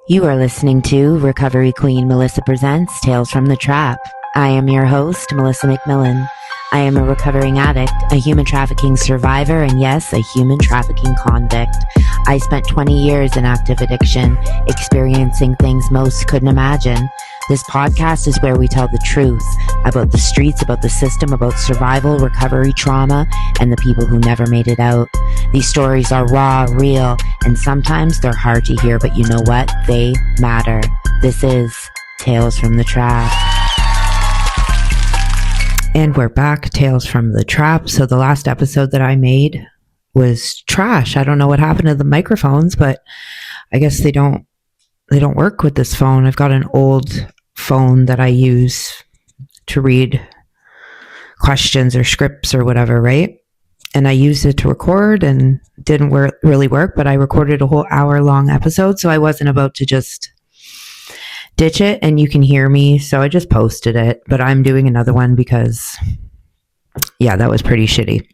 You are listening to Recovery Queen Melissa Presents Tales from the Trap. I am your host, Melissa McMillan. I am a recovering addict, a human trafficking survivor, and yes, a human trafficking convict. I spent 20 years in active addiction, experiencing things most couldn't imagine. This podcast is where we tell the truth about the streets, about the system, about survival, recovery, trauma, and the people who never made it out. These stories are raw, real, and sometimes they're hard to hear, but you know what? They matter. This is Tales from the Trap. And we're back, Tales from the Trap. So the last episode that I made was trash. I don't know what happened to the microphones, but I guess they don't work with this phone. I've got an old phone that I use to read questions or scripts or whatever, right? And I used it to record and didn't really work, but I recorded a whole hour-long episode, so I wasn't about to just ditch it, and you can hear me, so I just posted it. But I'm doing another one because, yeah, that was pretty shitty.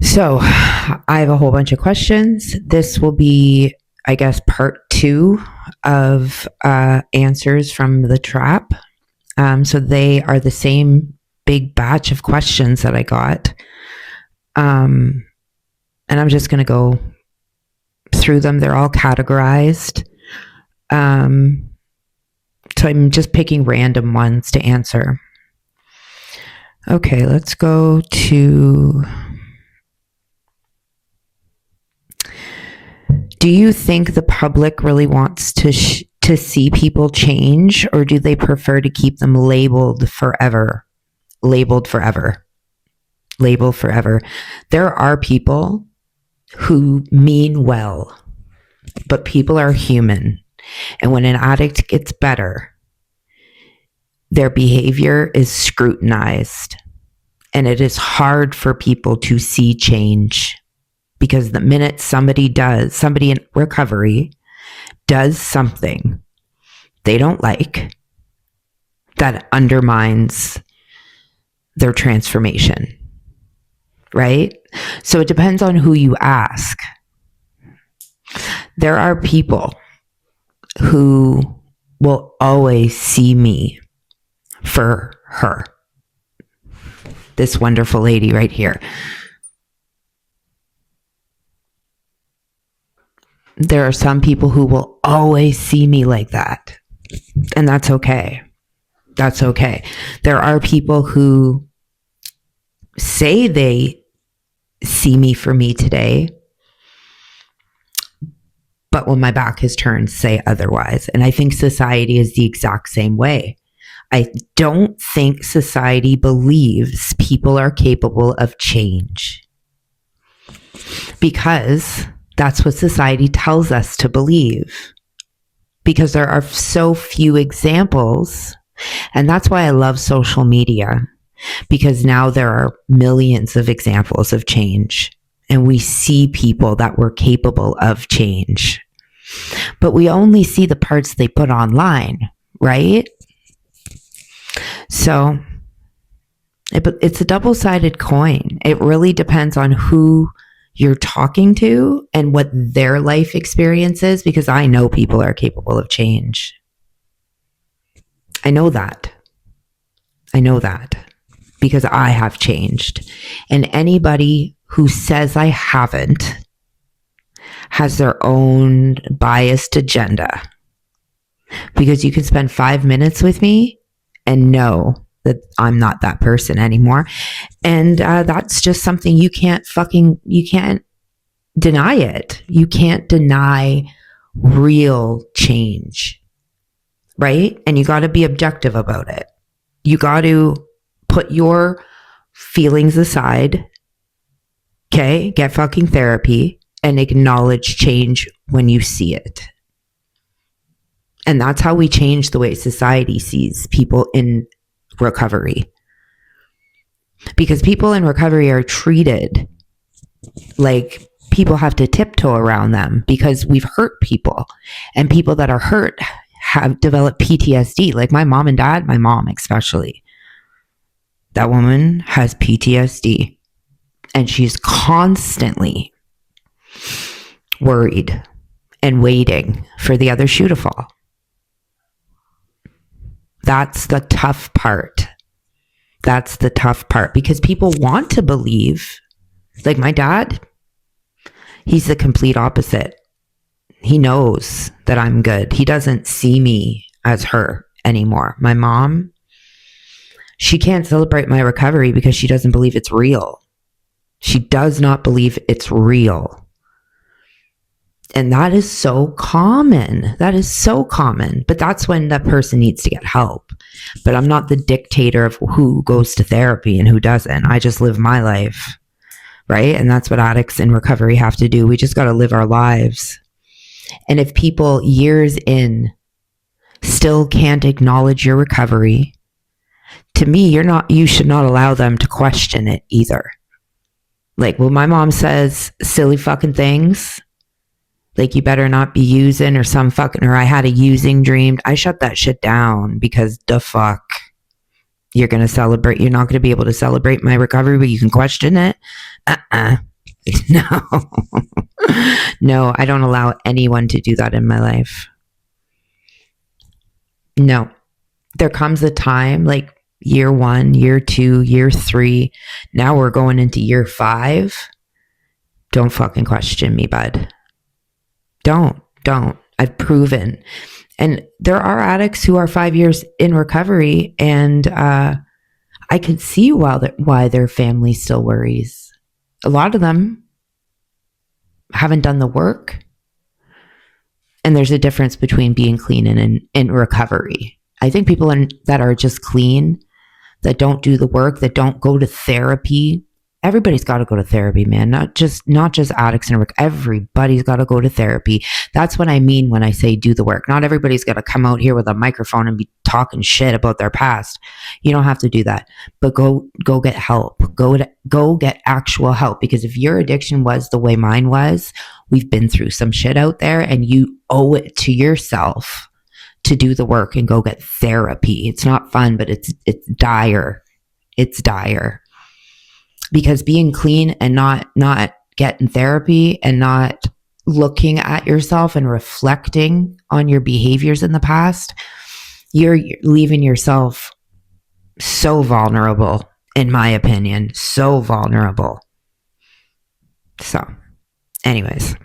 So I have a whole bunch of questions. This will be, I guess, part 2 of answers from the trap. So they are the same big batch of questions that I got. And I'm just going to go through them. They're all categorized. So I'm just picking random ones to answer. Okay, let's go to... Do you think the public really wants to see people change, or do they prefer to keep them labeled forever? Labeled forever. There are people who mean well, but people are human. And when an addict gets better, their behavior is scrutinized. And it is hard for people to see change. Because the minute somebody in recovery does something they don't like, that undermines their transformation, right? So it depends on who you ask. There are people who will always see me for her. This wonderful lady right here. There are some people who will always see me like that. And that's okay. That's okay. There are people who say they see me for me today, but when my back is turned, say otherwise. And I think society is the exact same way. I don't think society believes people are capable of change. Because that's what society tells us to believe, because there are so few examples. And that's why I love social media, because now there are millions of examples of change, and we see people that were capable of change, but we only see the parts they put online, right? So it's a double-sided coin. It really depends on who you're talking to and what their life experience is, because I know people are capable of change. I know that because I have changed. And anybody who says I haven't has their own biased agenda, because you can spend 5 minutes with me and know that I'm not that person anymore. And that's just something you can't deny it. You can't deny real change, right? And you got to be objective about it. You got to put your feelings aside, okay? Get fucking therapy and acknowledge change when you see it. And that's how we change the way society sees people in recovery, because people in recovery are treated like people have to tiptoe around them, because we've hurt people, and people that are hurt have developed PTSD. Like my mom and dad, my mom especially, that woman has PTSD, and she's constantly worried and waiting for the other shoe to fall. That's the tough part. That's the tough part, because people want to believe. Like my dad, he's the complete opposite. He knows that I'm good. He doesn't see me as her anymore. My mom, she can't celebrate my recovery because she doesn't believe it's real. She does not believe it's real. And that is so common. That is so common. But that's when that person needs to get help. But I'm not the dictator of who goes to therapy and who doesn't. I just live my life, right? And that's what addicts in recovery have to do. We just got to live our lives. And if people years in still can't acknowledge your recovery, to me, you should not allow them to question it either. Like, well, my mom says silly fucking things. Like, you better not be using, or I had a using dream. I shut that shit down, because the fuck, you're not going to be able to celebrate my recovery, but you can question it. No. No, I don't allow anyone to do that in my life. No. There comes a time, like year 1, year 2, year 3. Now we're going into year 5. Don't fucking question me, bud. Don't. I've proven. And there are addicts who are 5 years in recovery, and I can see why their family still worries. A lot of them haven't done the work. And there's a difference between being clean and in recovery. I think people that are just clean, that don't do the work, that don't go to therapy. Everybody's got to go to therapy, man. Not just addicts and everybody's got to go to therapy. That's what I mean when I say do the work. Not everybody's got to come out here with a microphone and be talking shit about their past. You don't have to do that. But go get help. Go get actual help. Because if your addiction was the way mine was, we've been through some shit out there, and you owe it to yourself to do the work and go get therapy. It's not fun, but it's dire. It's dire. Because being clean and not getting therapy and not looking at yourself and reflecting on your behaviors in the past, you're leaving yourself so vulnerable, in my opinion. So vulnerable. So, anyways.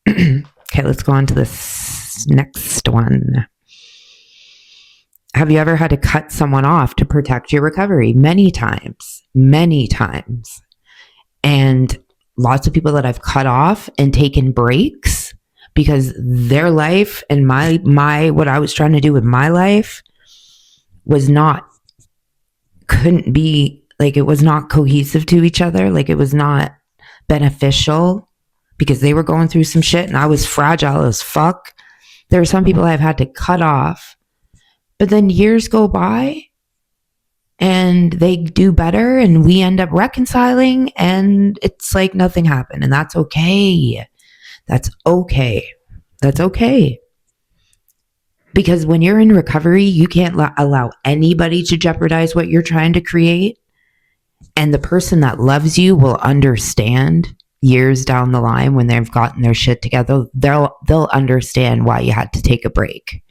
Okay, let's go on to this next one. Have you ever had to cut someone off to protect your recovery? Many times. And lots of people that I've cut off and taken breaks because their life and my what I was trying to do with my life couldn't be, like, it was not cohesive to each other. Like, it was not beneficial because they were going through some shit and I was fragile as fuck. There are some people I've had to cut off. But then years go by and they do better and we end up reconciling and it's like nothing happened. And that's okay. That's okay. Because when you're in recovery, you can't allow anybody to jeopardize what you're trying to create. And the person that loves you will understand years down the line when they've gotten their shit together. They'll understand why you had to take a break.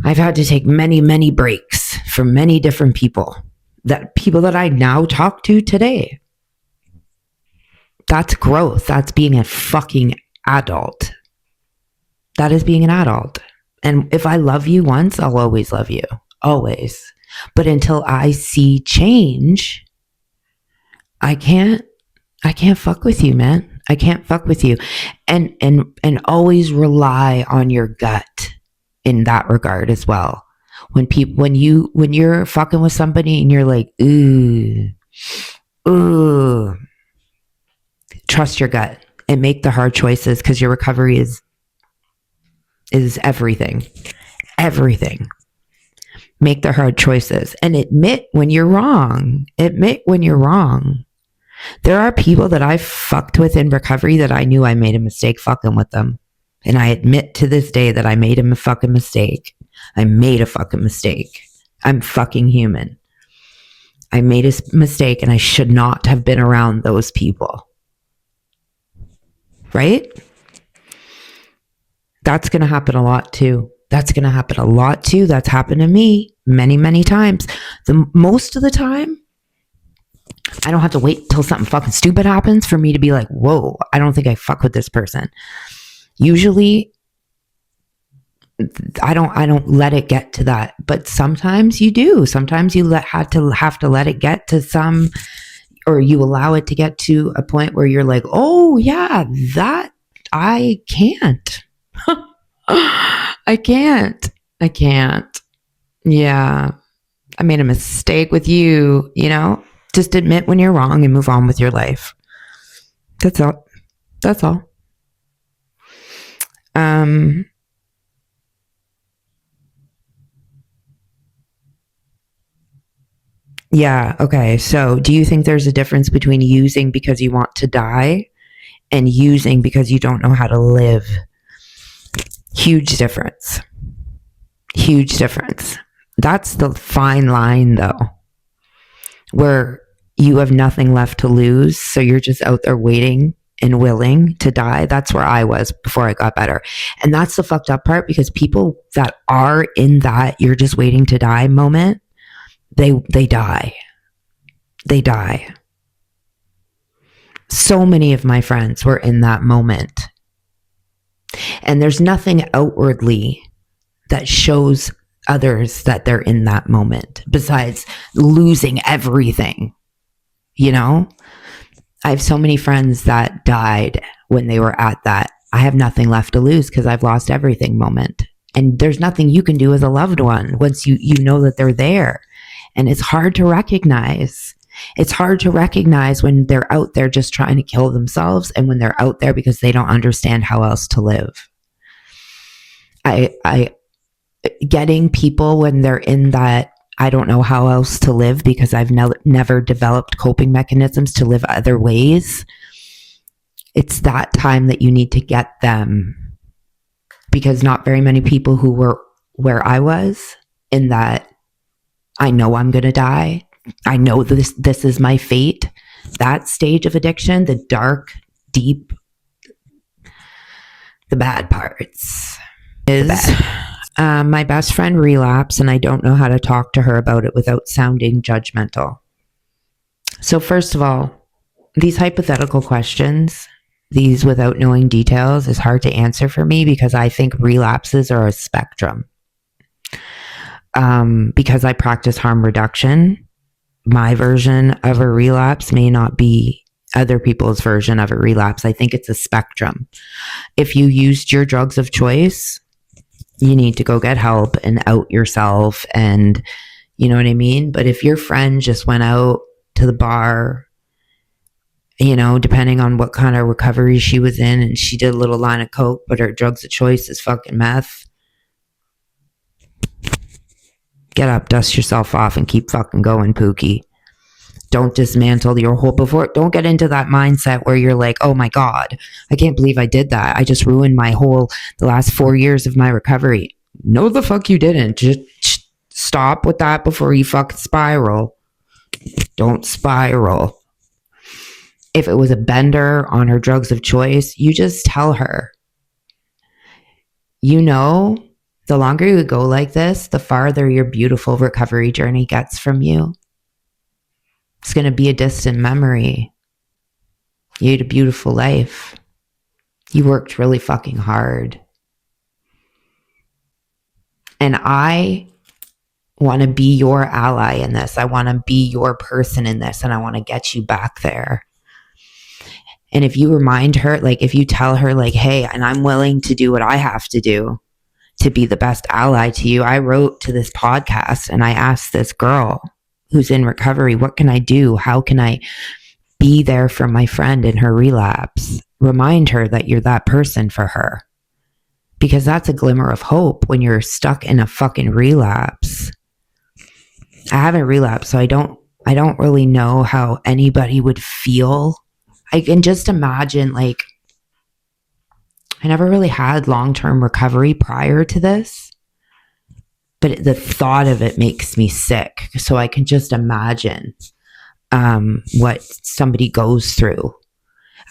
I've had to take many, many breaks from many different people that I now talk to today. That's growth. That's being a fucking adult. That is being an adult. And if I love you once, I'll always love you. Always. But until I see change, I can't fuck with you, man. I can't fuck with you. And always rely on your gut in that regard as well. When you're fucking with somebody and you're like, ooh, trust your gut and make the hard choices, because your recovery is everything. Make the hard choices and admit when you're wrong. There are people that I've fucked with in recovery that I knew I made a mistake fucking with them. And I admit to this day that I made a fucking mistake. I'm fucking human. I made a mistake and I should not have been around those people. Right? That's going to happen a lot too. That's going to happen a lot too. That's happened to me many, many times. Most of the time, I don't have to wait till something fucking stupid happens for me to be like, whoa, I don't think I fuck with this person. Usually I don't let it get to that, but sometimes you do. Sometimes you have to let it get to some, or you allow it to get to a point where you're like, oh yeah, that I can't. I can't. Yeah. I made a mistake with you, just admit when you're wrong and move on with your life. That's all. That's all. Yeah. Okay. So do you think there's a difference between using because you want to die and using because you don't know how to live? Huge difference. Huge difference. That's the fine line, though, where you have nothing left to lose. So you're just out there waiting and willing to die. That's where I was before I got better. And that's the fucked up part, because people that are in that you're just waiting to die moment, they die. They die. So many of my friends were in that moment. And there's nothing outwardly that shows others that they're in that moment besides losing everything. I have so many friends that died when they were at that I have nothing left to lose because I've lost everything moment. And there's nothing you can do as a loved one once you know that they're there. And it's hard to recognize. It's hard to recognize when they're out there just trying to kill themselves, and when they're out there because they don't understand how else to live. Getting people when they're in that I don't know how else to live because I've never developed coping mechanisms to live other ways. It's that time that you need to get them, because not very many people who were where I was in that I know I'm going to die. I know this is my fate. That stage of addiction, the dark, deep, the bad parts is my best friend relapsed, and I don't know how to talk to her about it without sounding judgmental. So first of all, these hypothetical questions, these without knowing details, is hard to answer for me because I think relapses are a spectrum. Because I practice harm reduction, my version of a relapse may not be other people's version of a relapse. I think it's a spectrum. If you used your drugs of choice, you need to go get help and out yourself, and you know what I mean? But if your friend just went out to the bar, depending on what kind of recovery she was in, and she did a little line of coke, but her drugs of choice is fucking meth, get up, dust yourself off, and keep fucking going, Pookie. Don't dismantle your whole don't get into that mindset where you're like, oh my God, I can't believe I did that. I just ruined the last 4 years of my recovery. No, the fuck you didn't. Just stop with that before you fucking spiral. Don't spiral. If it was a bender on her drugs of choice, you just tell her, the longer you go like this, the farther your beautiful recovery journey gets from you. It's going to be a distant memory. You had a beautiful life. You worked really fucking hard. And I want to be your ally in this. I want to be your person in this, and I want to get you back there. And if you remind her, if you tell her, hey, and I'm willing to do what I have to do to be the best ally to you. I wrote to this podcast and I asked this girl who's in recovery, what can I do? How can I be there for my friend in her relapse? Remind her that you're that person for her. Because that's a glimmer of hope when you're stuck in a fucking relapse. I haven't relapsed, so I don't really know how anybody would feel. I can just imagine, I never really had long-term recovery prior to this, but the thought of it makes me sick. So I can just imagine what somebody goes through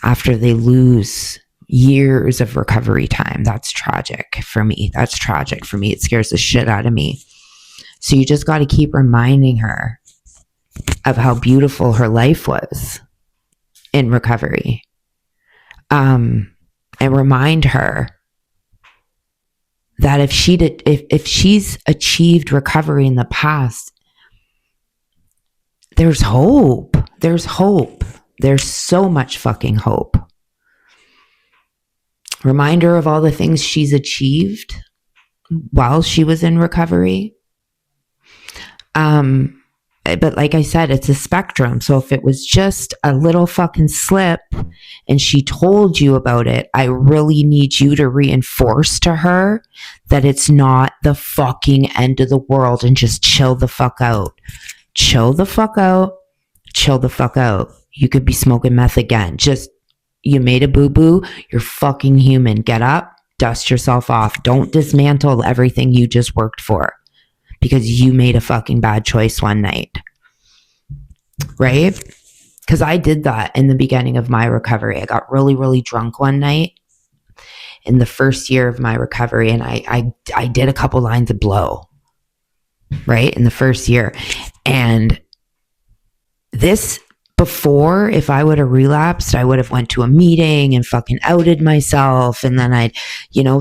after they lose Years of recovery time. That's tragic for me. It scares the shit out of me. So you just got to keep reminding her of how beautiful her life was in recovery. And remind her that if she's achieved recovery in the past, there's hope. There's hope. There's so much fucking hope. Remind her of all the things she's achieved while she was in recovery. But like I said, it's a spectrum. So if it was just a little fucking slip and she told you about it, I really need you to reinforce to her that it's not the fucking end of the world and just chill the fuck out. Chill the fuck out. Chill the fuck out. You could be smoking meth again. Just, you made a boo-boo. You're fucking human. Get up, dust yourself off. Don't dismantle everything you just worked for because you made a fucking bad choice one night. Right? Because I did that in the beginning of my recovery. I got really, really drunk one night in the first year of my recovery, and I did a couple lines of blow, right, in the first year. And this, before, if I would have relapsed, I would have went to a meeting and fucking outed myself. And then I'd,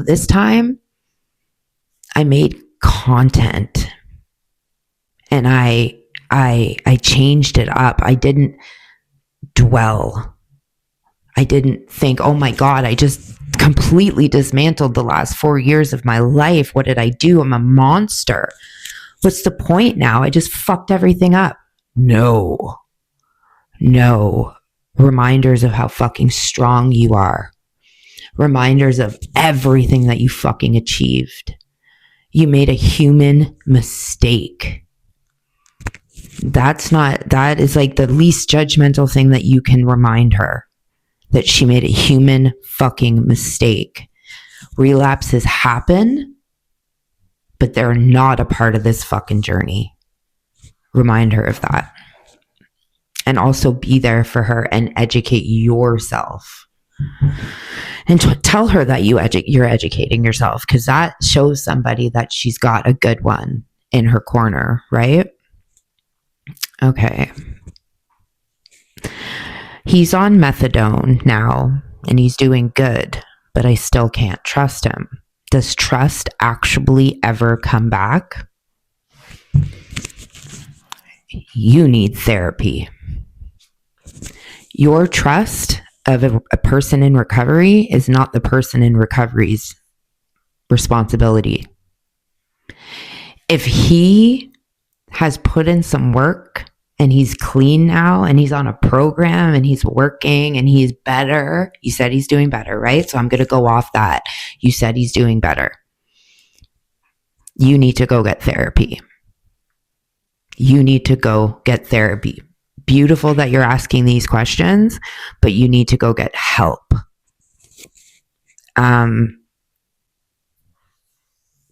this time I made content and I changed it up. I didn't dwell. I didn't think, oh my God, I just completely dismantled the last 4 years of my life. What did I do? I'm a monster. What's the point now? I just fucked everything up. No. Reminders of how fucking strong you are. Reminders of everything that you fucking achieved. You made a human mistake. That is like the least judgmental thing that you can remind her, that she made a human fucking mistake. Relapses happen, but they're not a part of this fucking journey. Remind her of that. And also be there for her and educate yourself. And tell her that you're educating yourself, because that shows somebody that she's got a good one in her corner, right? Okay. He's on methadone now and he's doing good, but I still can't trust him. Does trust actually ever come back? You need therapy. Your trust of a person in recovery is not the person in recovery's responsibility. If he has put in some work and he's clean now and he's on a program and he's working and he's better, you said he's doing better, right? So I'm going to go off that. You said he's doing better. You need to go get therapy. Beautiful that you're asking these questions, but you need to go get help.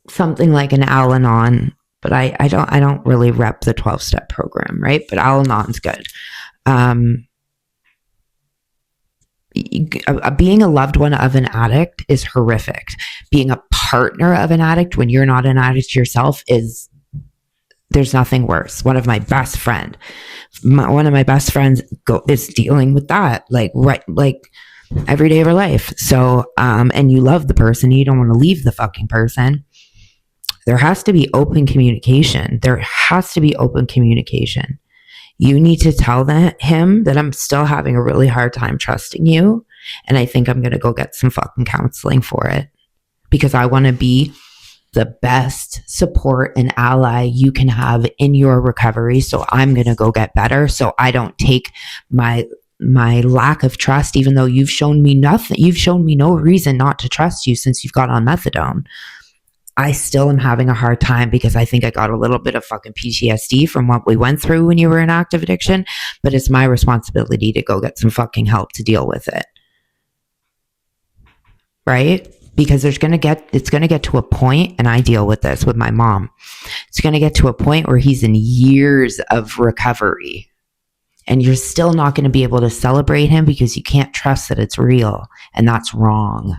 Something like an Al-Anon, but I don't really rep the 12-step program, right? But Al-Anon's good. Being a loved one of an addict is horrific. Being a partner of an addict when you're not an addict yourself there's nothing worse. One of my best friends is dealing with that, like every day of her life. So, and you love the person, you don't want to leave the fucking person. There has to be open communication. You need to tell him that I'm still having a really hard time trusting you. And I think I'm going to go get some fucking counseling for it, because I want to be the best support and ally you can have in your recovery. So I'm going to go get better. So I don't take my lack of trust, even though you've shown me nothing. You've shown me no reason not to trust you since you've got on methadone. I still am having a hard time because I think I got a little bit of fucking PTSD from what we went through when you were in active addiction, but it's my responsibility to go get some fucking help to deal with it. Right? Because it's going to get to a point, and I deal with this with my mom. It's going to get to a point where he's in years of recovery And you're still not going to be able to celebrate him because you can't trust that it's real. And that's wrong.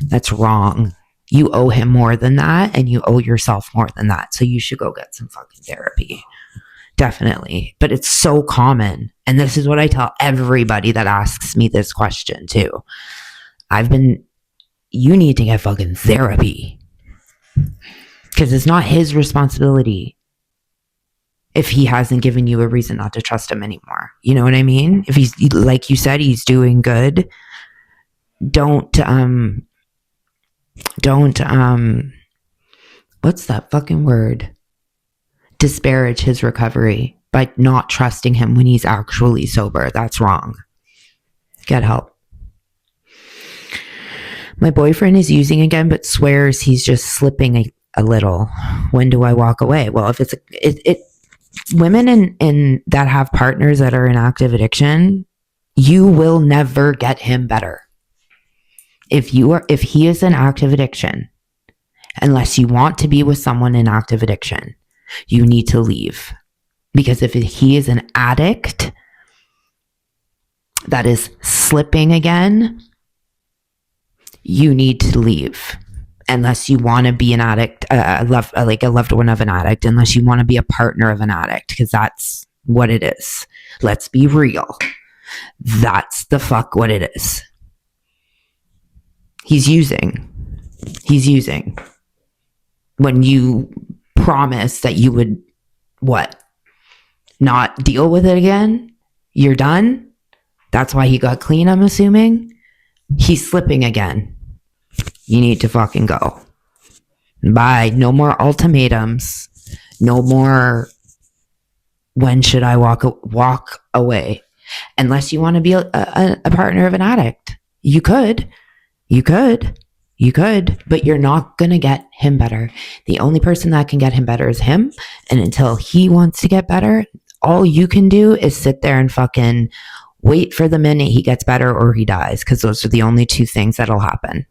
That's wrong. You owe him more than that, and you owe yourself more than that. So you should go get some fucking therapy. Definitely. But it's so common. And this is what I tell everybody that asks me this question too. You need to get fucking therapy. Because it's not his responsibility if he hasn't given you a reason not to trust him anymore. You know what I mean? If he's, like you said, he's doing good, don't, what's that fucking word? Disparage his recovery by not trusting him when he's actually sober. That's wrong. Get help. My boyfriend is using again, but swears he's just slipping a little. When do I walk away? Well, if it's women in that have partners that are in active addiction, you will never get him better. If he is in active addiction, unless you want to be with someone in active addiction, you need to leave. Because if he is an addict that is slipping again, you need to leave. Unless you want to be an addict, like a loved one of an addict, unless you want to be a partner of an addict, because that's what it is. Let's be real. That's the fuck what it is. He's using. When you promise that you would, not deal with it again? You're done? That's why he got clean, I'm assuming? He's slipping again. You need to fucking go. Bye. No more ultimatums. No more, when should I walk away? Unless you want to be a partner of an addict. You could, but you're not going to get him better. The only person that can get him better is him. And until he wants to get better, all you can do is sit there and fucking wait for the minute he gets better or he dies. Because those are the only two things that'll happen.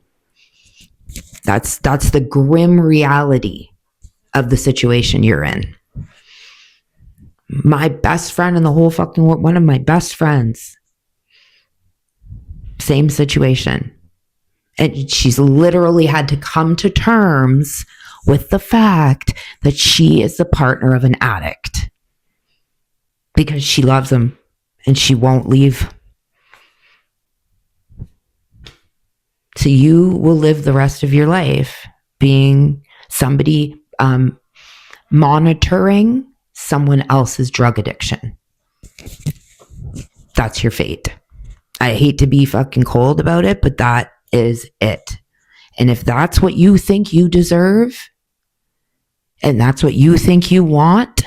That's the grim reality of the situation you're in. My best friend in the whole fucking world, one of my best friends, same situation. And she's literally had to come to terms with the fact that she is the partner of an addict because she loves him and she won't leave. So you will live the rest of your life being somebody monitoring someone else's drug addiction. That's your fate. I hate to be fucking cold about it, but that is it. And if that's what you think you deserve, and that's what you think you want,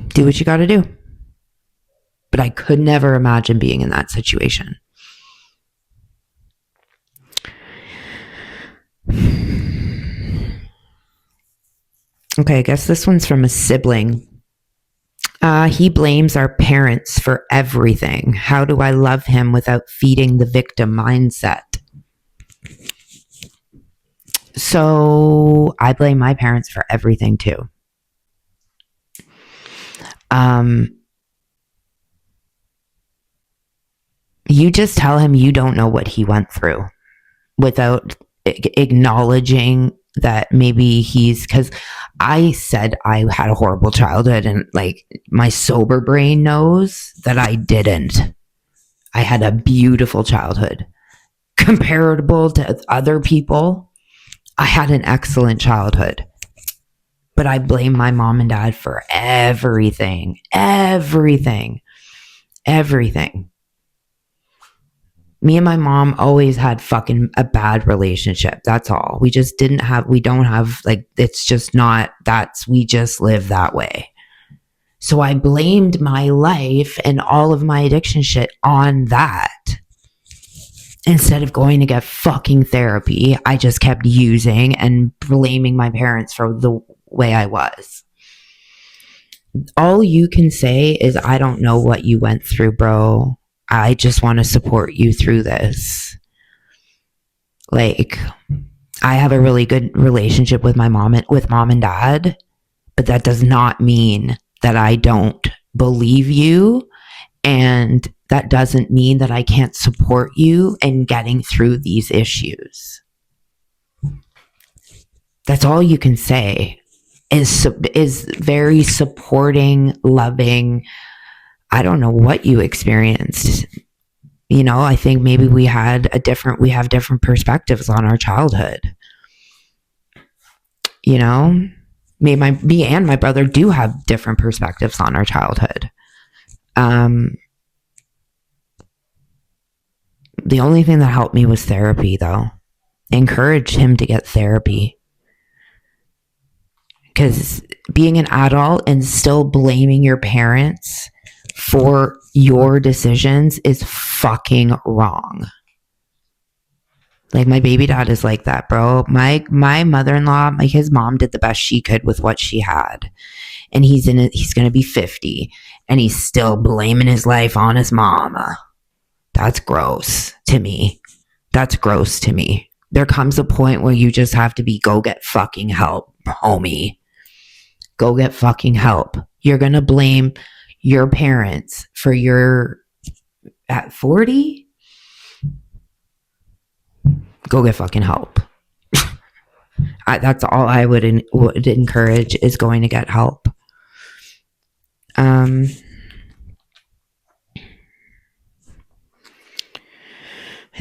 do what you got to do. But I could never imagine being in that situation. Okay, I guess this one's from a sibling. He blames our parents for everything. How do I love him without feeding the victim mindset? So I blame my parents for everything too. You just tell him you don't know what he went through without acknowledging that maybe because I said I had a horrible childhood, and like my sober brain knows that I didn't. I had a beautiful childhood. Comparable to other people, I had an excellent childhood. But I blame my mom and dad for everything. Me and my mom always had fucking a bad relationship. That's all. We just don't have, like, it's just not, we just live that way. So I blamed my life and all of my addiction shit on that. Instead of going to get fucking therapy, I just kept using and blaming my parents for the way I was. All you can say is, I don't know what you went through, bro. I just want to support you through this. Like, I have a really good relationship with mom and dad, but that does not mean that I don't believe you. And that doesn't mean that I can't support you in getting through these issues. That's all you can say is very supporting, loving. I don't know what you experienced. You know, I think maybe we have different perspectives on our childhood. You know, me and my brother do have different perspectives on our childhood. The only thing that helped me was therapy, though. Encouraged him to get therapy. Because being an adult and still blaming your parents for your decisions is fucking wrong. Like, my baby dad is like that, bro. My mother-in-law, like, his mom did the best she could with what she had. And he's going to be 50 and he's still blaming his life on his mama. That's gross to me. That's gross to me. There comes a point where you just have to go get fucking help, homie. Go get fucking help. You're going to blame your parents for at 40? Go get fucking help. That's all I would encourage, is going to get help. I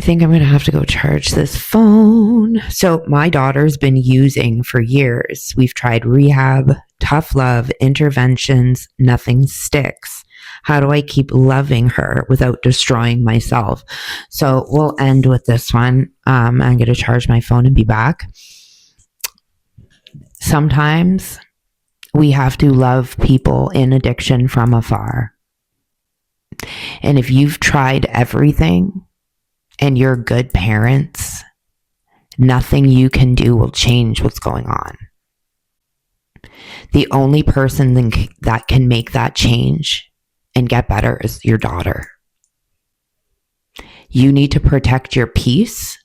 think I'm going to have to go charge this phone. So my daughter's been using for years. We've tried rehab, tough love, interventions, nothing sticks. How do I keep loving her without destroying myself? So we'll end with this one. I'm going to charge my phone and be back. Sometimes we have to love people in addiction from afar. And if you've tried everything and you're good parents, nothing you can do will change what's going on. The only person that can make that change and get better is your daughter. You need to protect your peace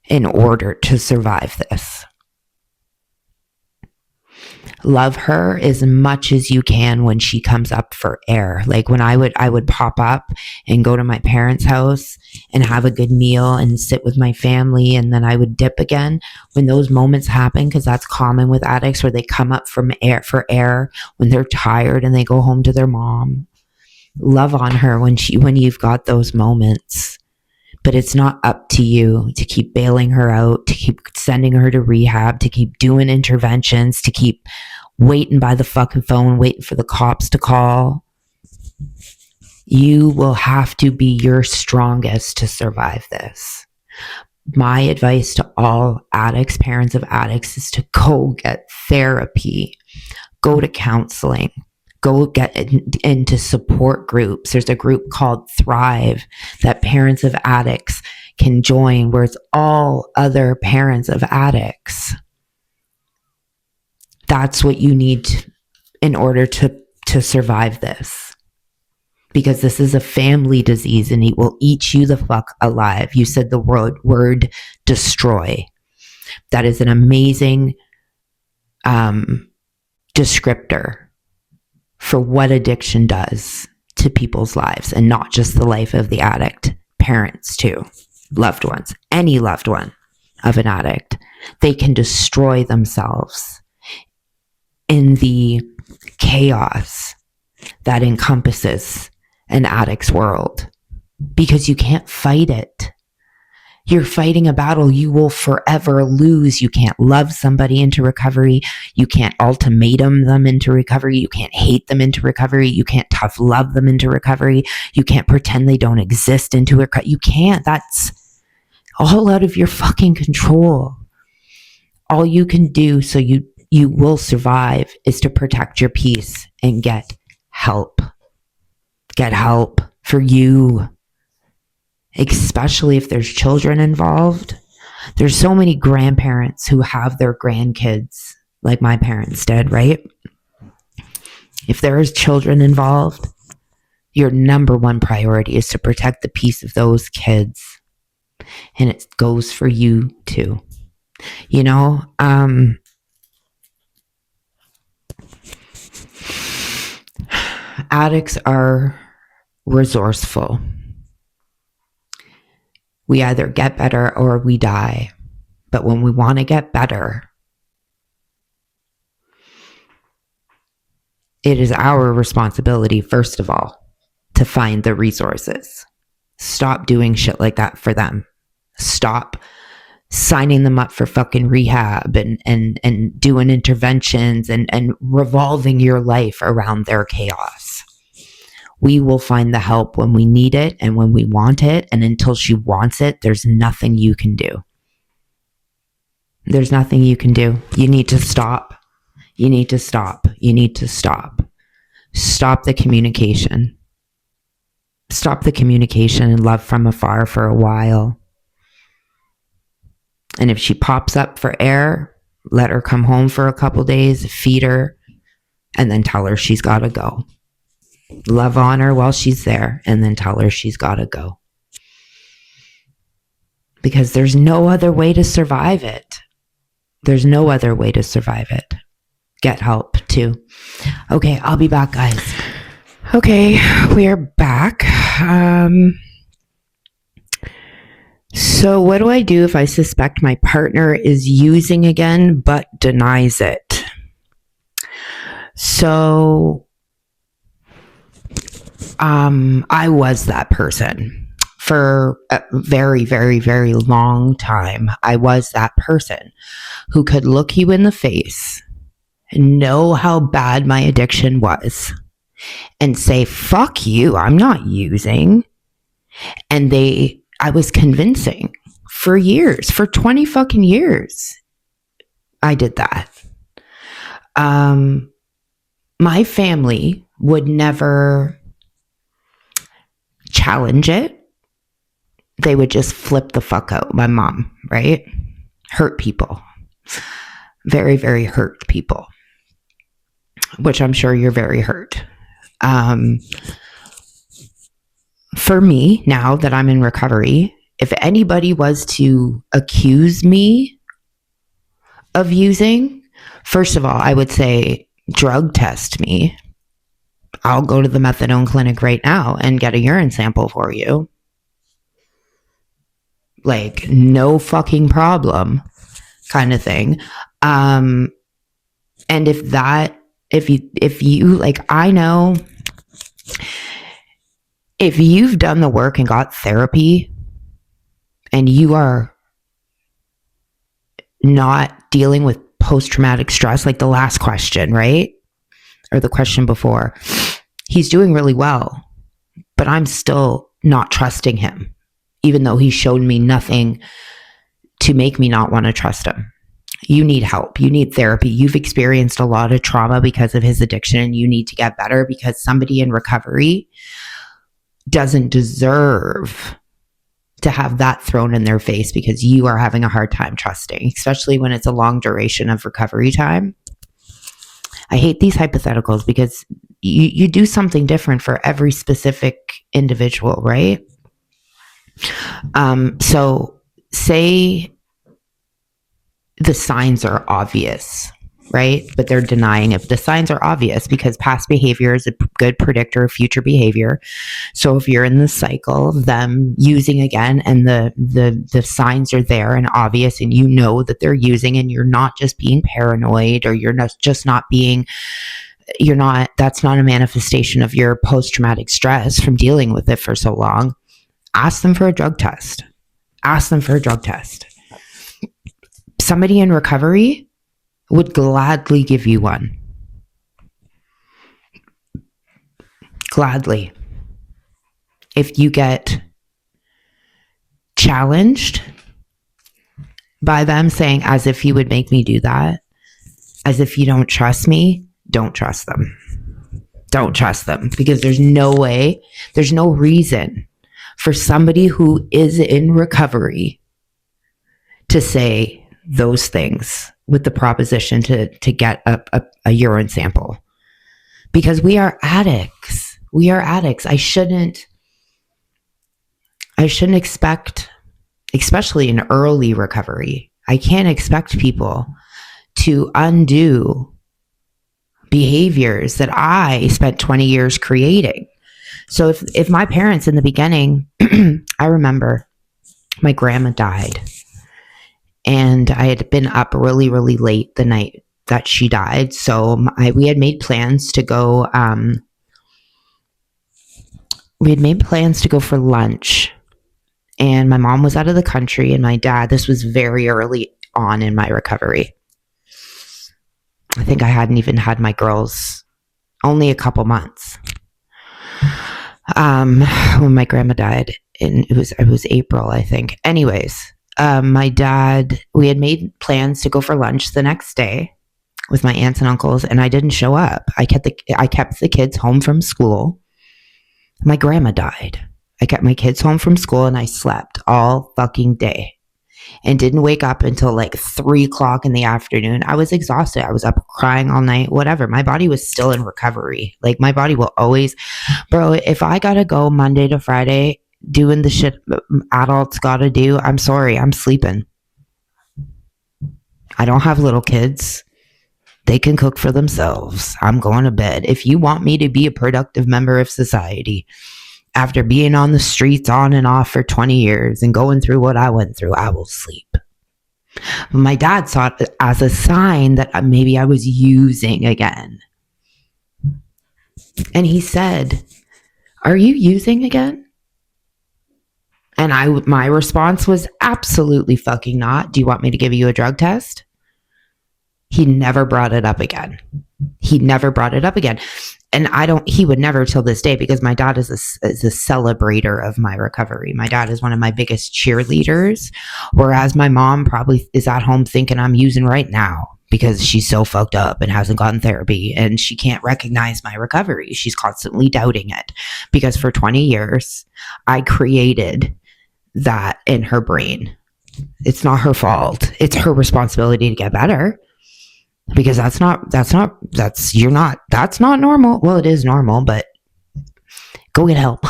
in order to survive this. Love her as much as you can when she comes up for air. Like, when I would pop up and go to my parents' house and have a good meal and sit with my family, and then I would dip again. When those moments happen, because that's common with addicts, where they come up for air when they're tired and they go home to their mom. Love on her when you've got those moments. But it's not up to you to keep bailing her out, to keep sending her to rehab, to keep doing interventions, to keep waiting by the fucking phone, waiting for the cops to call. You will have to be your strongest to survive this. My advice to all addicts, parents of addicts, is to go get therapy, go to counseling, go get into support groups. There's a group called Thrive that parents of addicts can join, where it's all other parents of addicts. That's what you need in order to survive this. Because this is a family disease and it will eat you the fuck alive. You said the word destroy. That is an amazing descriptor for what addiction does to people's lives, and not just the life of the addict. Parents too, loved ones, any loved one of an addict. They can destroy themselves in the chaos that encompasses an addict's world, because you can't fight it. You're fighting a battle you will forever lose. You can't love somebody into recovery. You can't ultimatum them into recovery. You can't hate them into recovery. You can't tough love them into recovery. You can't pretend they don't exist into recovery. You can't. That's all out of your fucking control. All you can do so you will survive is to protect your peace and get help. Get help for you. Especially if there's children involved. There's so many grandparents who have their grandkids like my parents did, right? If there is children involved, your number one priority is to protect the peace of those kids. And it goes for you too. You know, Addicts are resourceful. We either get better or we die. But when we want to get better, it is our responsibility, first of all, to find the resources. Stop doing shit like that for them. Stop signing them up for fucking rehab and doing interventions and revolving your life around their chaos. We will find the help when we need it and when we want it. And until she wants it, there's nothing you can do. There's nothing you can do. You need to stop. You need to stop. You need to stop. Stop the communication. Stop the communication and love from afar for a while. And if she pops up for air, let her come home for a couple days, feed her, and then tell her she's got to go. Love on her while she's there, and then tell her she's got to go. Because there's no other way to survive it. There's no other way to survive it. Get help too. Okay, I'll be back, guys. Okay, we are back. So what do I do if I suspect my partner is using again but denies it? So I was that person for a very, very, very long time. I was that person who could look you in the face and know how bad my addiction was and say, fuck you, I'm not using. And I was convincing for years, for 20 fucking years. I did that. My family would never challenge it. They would just flip the fuck out. My mom, right? Hurt people. Very, very hurt people. Which I'm sure you're very hurt. For me, now that I'm in recovery, if anybody was to accuse me of using, first of all, I would say drug test me. I'll go to the methadone clinic right now and get a urine sample for you. Like, no fucking problem kind of thing. And if you like, I know if you've done the work and got therapy and you are not dealing with post-traumatic stress, like the last question, right? Or the question before, he's doing really well, but I'm still not trusting him, even though he showed me nothing to make me not want to trust him. You need help. You need therapy. You've experienced a lot of trauma because of his addiction, and you need to get better, because somebody in recovery doesn't deserve to have that thrown in their face because you are having a hard time trusting, especially when it's a long duration of recovery time. I hate these hypotheticals because you do something different for every specific individual, right? So say the signs are obvious, right? But they're denying it. The signs are obvious because past behavior is a good predictor of future behavior. So if you're in the cycle of them using again and the signs are there and obvious, and you know that they're using, and you're not just being paranoid, or you're not just not being, that's not a manifestation of your post-traumatic stress from dealing with it for so long, ask them for a drug test. Ask them for a drug test. Somebody in recovery would gladly give you one. Gladly. If you get challenged by them saying, as if you would make me do that, as if you don't trust me, don't trust them. Don't trust them, because there's no way, there's no reason for somebody who is in recovery to say those things with the proposition to get a urine sample, because we are addicts. We are addicts. I shouldn't expect, especially in early recovery, I can't expect people to undo behaviors that I spent 20 years creating. So if my parents in the beginning, I remember my grandma died and I had been up really, really late the night that she died. So we had made plans to go, for lunch, and my mom was out of the country, and my dad, this was very early on in my recovery. I think I hadn't even had my girls only a couple months. When my grandma died, and it was April, I think. Anyways, my dad, we had made plans to go for lunch the next day with my aunts and uncles, and I didn't show up. I kept the kids home from school. My grandma died. I kept my kids home from school and I slept all fucking day and didn't wake up until like 3:00 in the afternoon. I was exhausted. I was up crying all night, whatever. My body was still in recovery. Like, my body will always, bro, if I gotta go Monday to Friday doing the shit adults gotta do, I'm sorry, I'm sleeping. I don't have little kids. They can cook for themselves. I'm going to bed. If you want me to be a productive member of society, after being on the streets on and off for 20 years and going through what I went through, I will sleep. But my dad saw it as a sign that maybe I was using again. And he said, "Are you using again?" And my response was, "Absolutely fucking not. Do you want me to give you a drug test?" He never brought it up again. And he would never till this day, because my dad is a celebrator of my recovery. My dad is one of my biggest cheerleaders, whereas my mom probably is at home thinking I'm using right now because she's so fucked up and hasn't gotten therapy and she can't recognize my recovery. She's constantly doubting it because for 20 years, I created that in her brain. It's not her fault. It's her responsibility to get better. Because that's not normal. Well, it is normal, but go get help.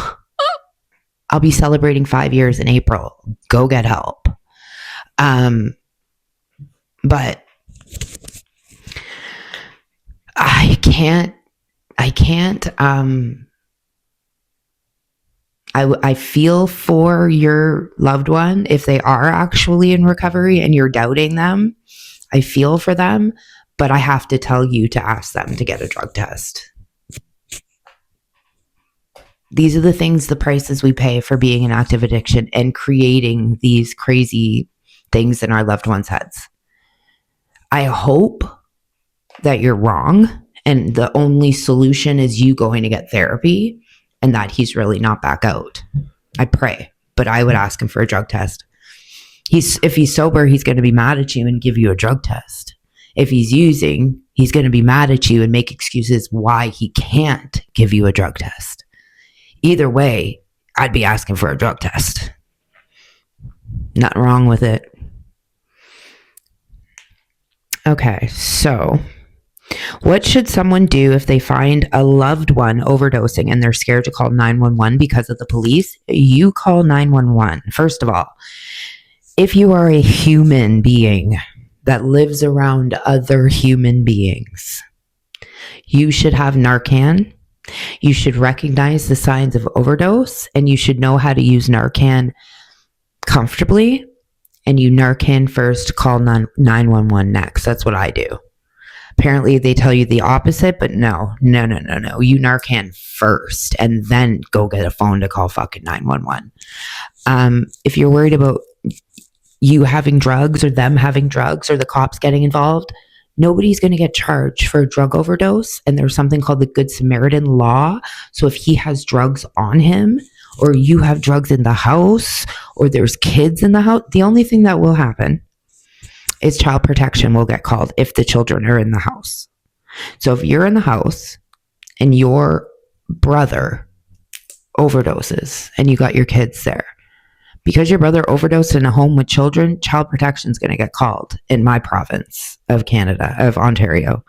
I'll be celebrating 5 years in April. Go get help. But I can't, I feel for your loved one if they are actually in recovery and you're doubting them. I feel for them. But I have to tell you to ask them to get a drug test. These are the prices we pay for being in active addiction and creating these crazy things in our loved ones' heads. I hope that you're wrong and the only solution is you going to get therapy and that he's really not back out. I pray, but I would ask him for a drug test. If he's sober, he's going to be mad at you and give you a drug test. If he's using, he's going to be mad at you and make excuses why he can't give you a drug test. Either way, I'd be asking for a drug test. Nothing wrong with it. Okay, so what should someone do if they find a loved one overdosing and they're scared to call 911 because of the police? You call 911. First of all, if you are a human being that lives around other human beings, you should have Narcan. You should recognize the signs of overdose, and you should know how to use Narcan comfortably. And you Narcan first, call 911 next. That's what I do. Apparently they tell you the opposite, but no. You Narcan first and then go get a phone to call fucking 911. If you're worried about you having drugs or them having drugs or the cops getting involved, nobody's going to get charged for a drug overdose. And there's something called the Good Samaritan law. So if he has drugs on him or you have drugs in the house or there's kids in the house, the only thing that will happen is child protection will get called if the children are in the house. So if you're in the house and your brother overdoses and you got your kids there, because your brother overdosed in a home with children, child protection is going to get called in my province of Canada, of Ontario.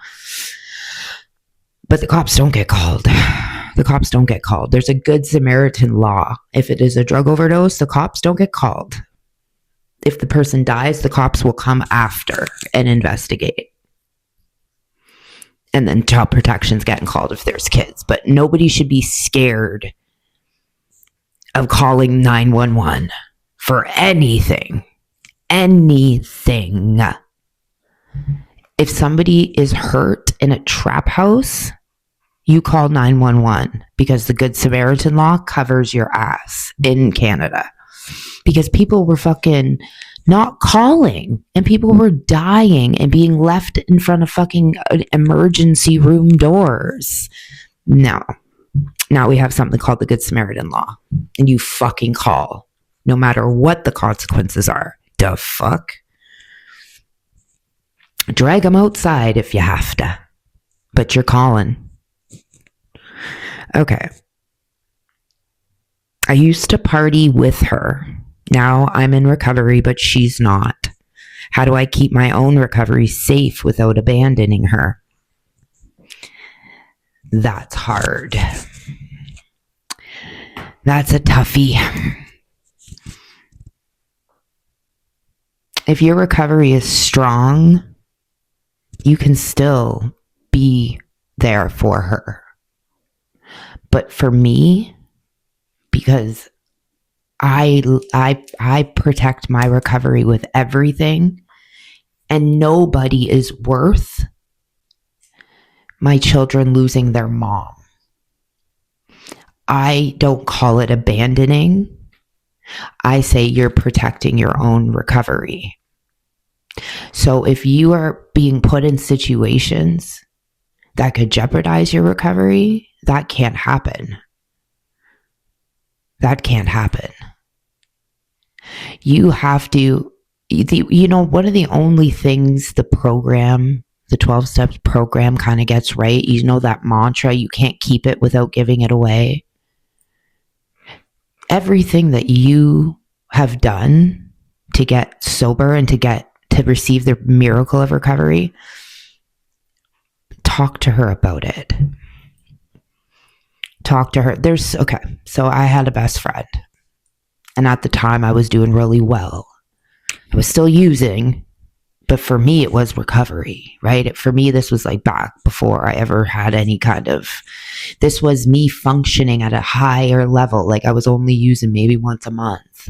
But the cops don't get called. There's a Good Samaritan law. If it is a drug overdose, the cops don't get called. If the person dies, the cops will come after and investigate. And then child protection's getting called if there's kids. But nobody should be scared of calling 911 for anything. Anything. If somebody is hurt in a trap house, you call 911 because the Good Samaritan law covers your ass in Canada. Because people were fucking not calling and people were dying and being left in front of fucking emergency room doors. No. Now we have something called the Good Samaritan law, and you fucking call no matter what the consequences are. The fuck? Drag them outside if you have to, but you're calling. Okay. I used to party with her. Now I'm in recovery, but she's not. How do I keep my own recovery safe without abandoning her? That's hard. That's a toughie. If your recovery is strong, you can still be there for her. But for me, because I protect my recovery with everything, and nobody is worth my children losing their mom. I don't call it abandoning. I say you're protecting your own recovery. So if you are being put in situations that could jeopardize your recovery, that can't happen. That can't happen. You have to, one of the only things the program, the 12 steps program kind of gets right, that mantra, you can't keep it without giving it away. Everything that you have done to get sober and to receive the miracle of recovery, talk to her about it. Talk to her. So I had a best friend. And at the time I was doing really well. I was still using, but for me it was recovery, right? For me, this was like back before I ever had any kind of, this was me functioning at a higher level. Like I was only using maybe once a month.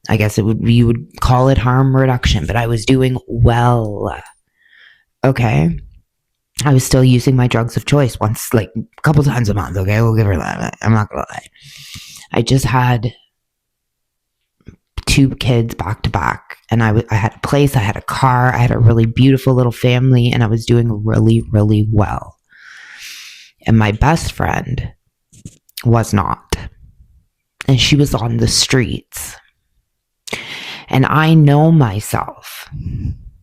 I guess you would call it harm reduction, but I was doing well. Okay. I was still using my drugs of choice once, like a couple times a month. Okay. We'll give her that. I'm not going to lie. I just had 2 kids back to back, and I had a place, I had a car, I had a really beautiful little family, and I was doing really, really well. And my best friend was not, and she was on the streets. And I know myself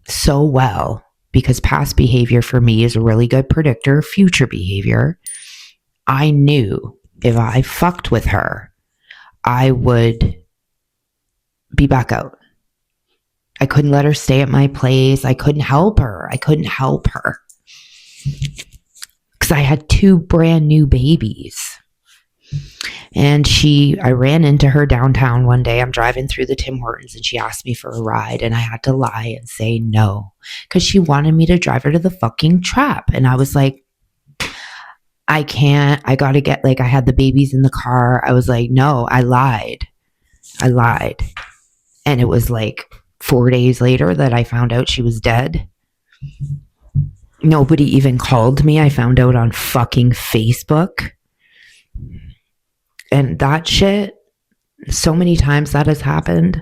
so well because past behavior for me is a really good predictor of future behavior. I knew if I fucked with her, I would be back out. I couldn't let her stay at my place. I couldn't help her. Because I had 2 brand new babies. And I ran into her downtown one day. I'm driving through the Tim Hortons and she asked me for a ride, and I had to lie and say no because she wanted me to drive her to the fucking trap. And I was like, I can't. I got to get, I had the babies in the car. I was like, no, I lied. And it was 4 days later that I found out she was dead. Nobody even called me. I found out on fucking Facebook. And that shit, so many times that has happened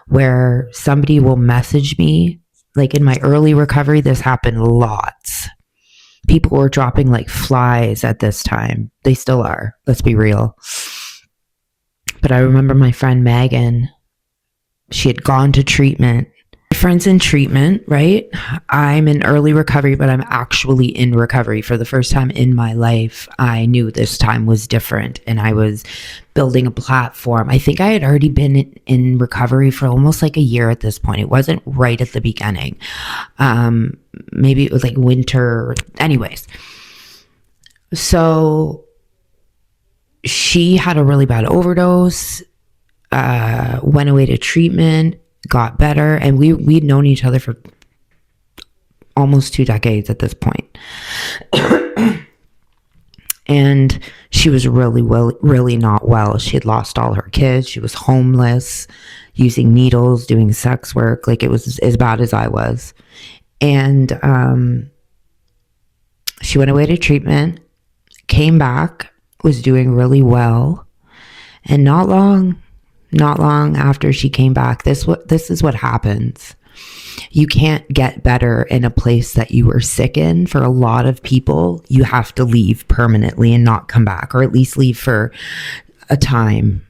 where somebody will message me. Like in my early recovery, this happened lots. People were dropping like flies at this time. They still are. Let's be real. But I remember my friend Megan, she had gone to treatment. My friend's in treatment, right? I'm in early recovery, but I'm actually in recovery. For the first time in my life, I knew this time was different, and I was building a platform. I think I had already been in recovery for almost like a year at this point. It wasn't right at the beginning. Maybe it was like winter. Anyways. So she had a really bad overdose, went away to treatment, got better, and we'd known each other for almost 2 decades at this point. And she was really not well. She had lost all her kids. She was homeless, using needles, doing sex work. Like, it was as bad as I was. And she went away to treatment, came back, was doing really well. And not long after she came back, this is what happens. You can't get better in a place that you were sick in. For a lot of people, you have to leave permanently and not come back, or at least leave for a time.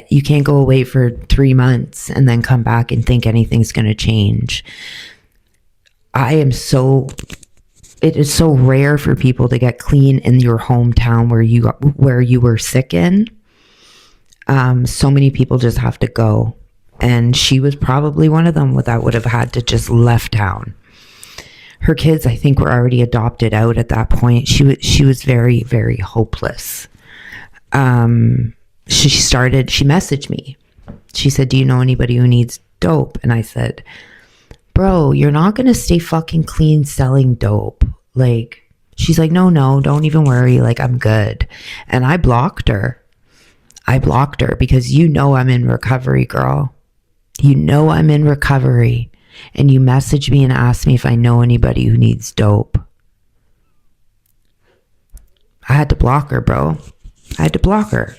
You can't go away for 3 months and then come back and think anything's going to change. It is so rare for people to get clean in your hometown where you were sick in. So many people just have to go. And she was probably one of them that would have had to just left town. Her kids, I think, were already adopted out at that point. She was very, very hopeless. She messaged me. She said, "Do you know anybody who needs dope?" And I said, "Bro, you're not going to stay fucking clean selling dope." Like, she's like, no, don't even worry. Like, I'm good. And I blocked her. Because I'm in recovery, girl. I'm in recovery. And you message me and ask me if I know anybody who needs dope. I had to block her, bro. I had to block her.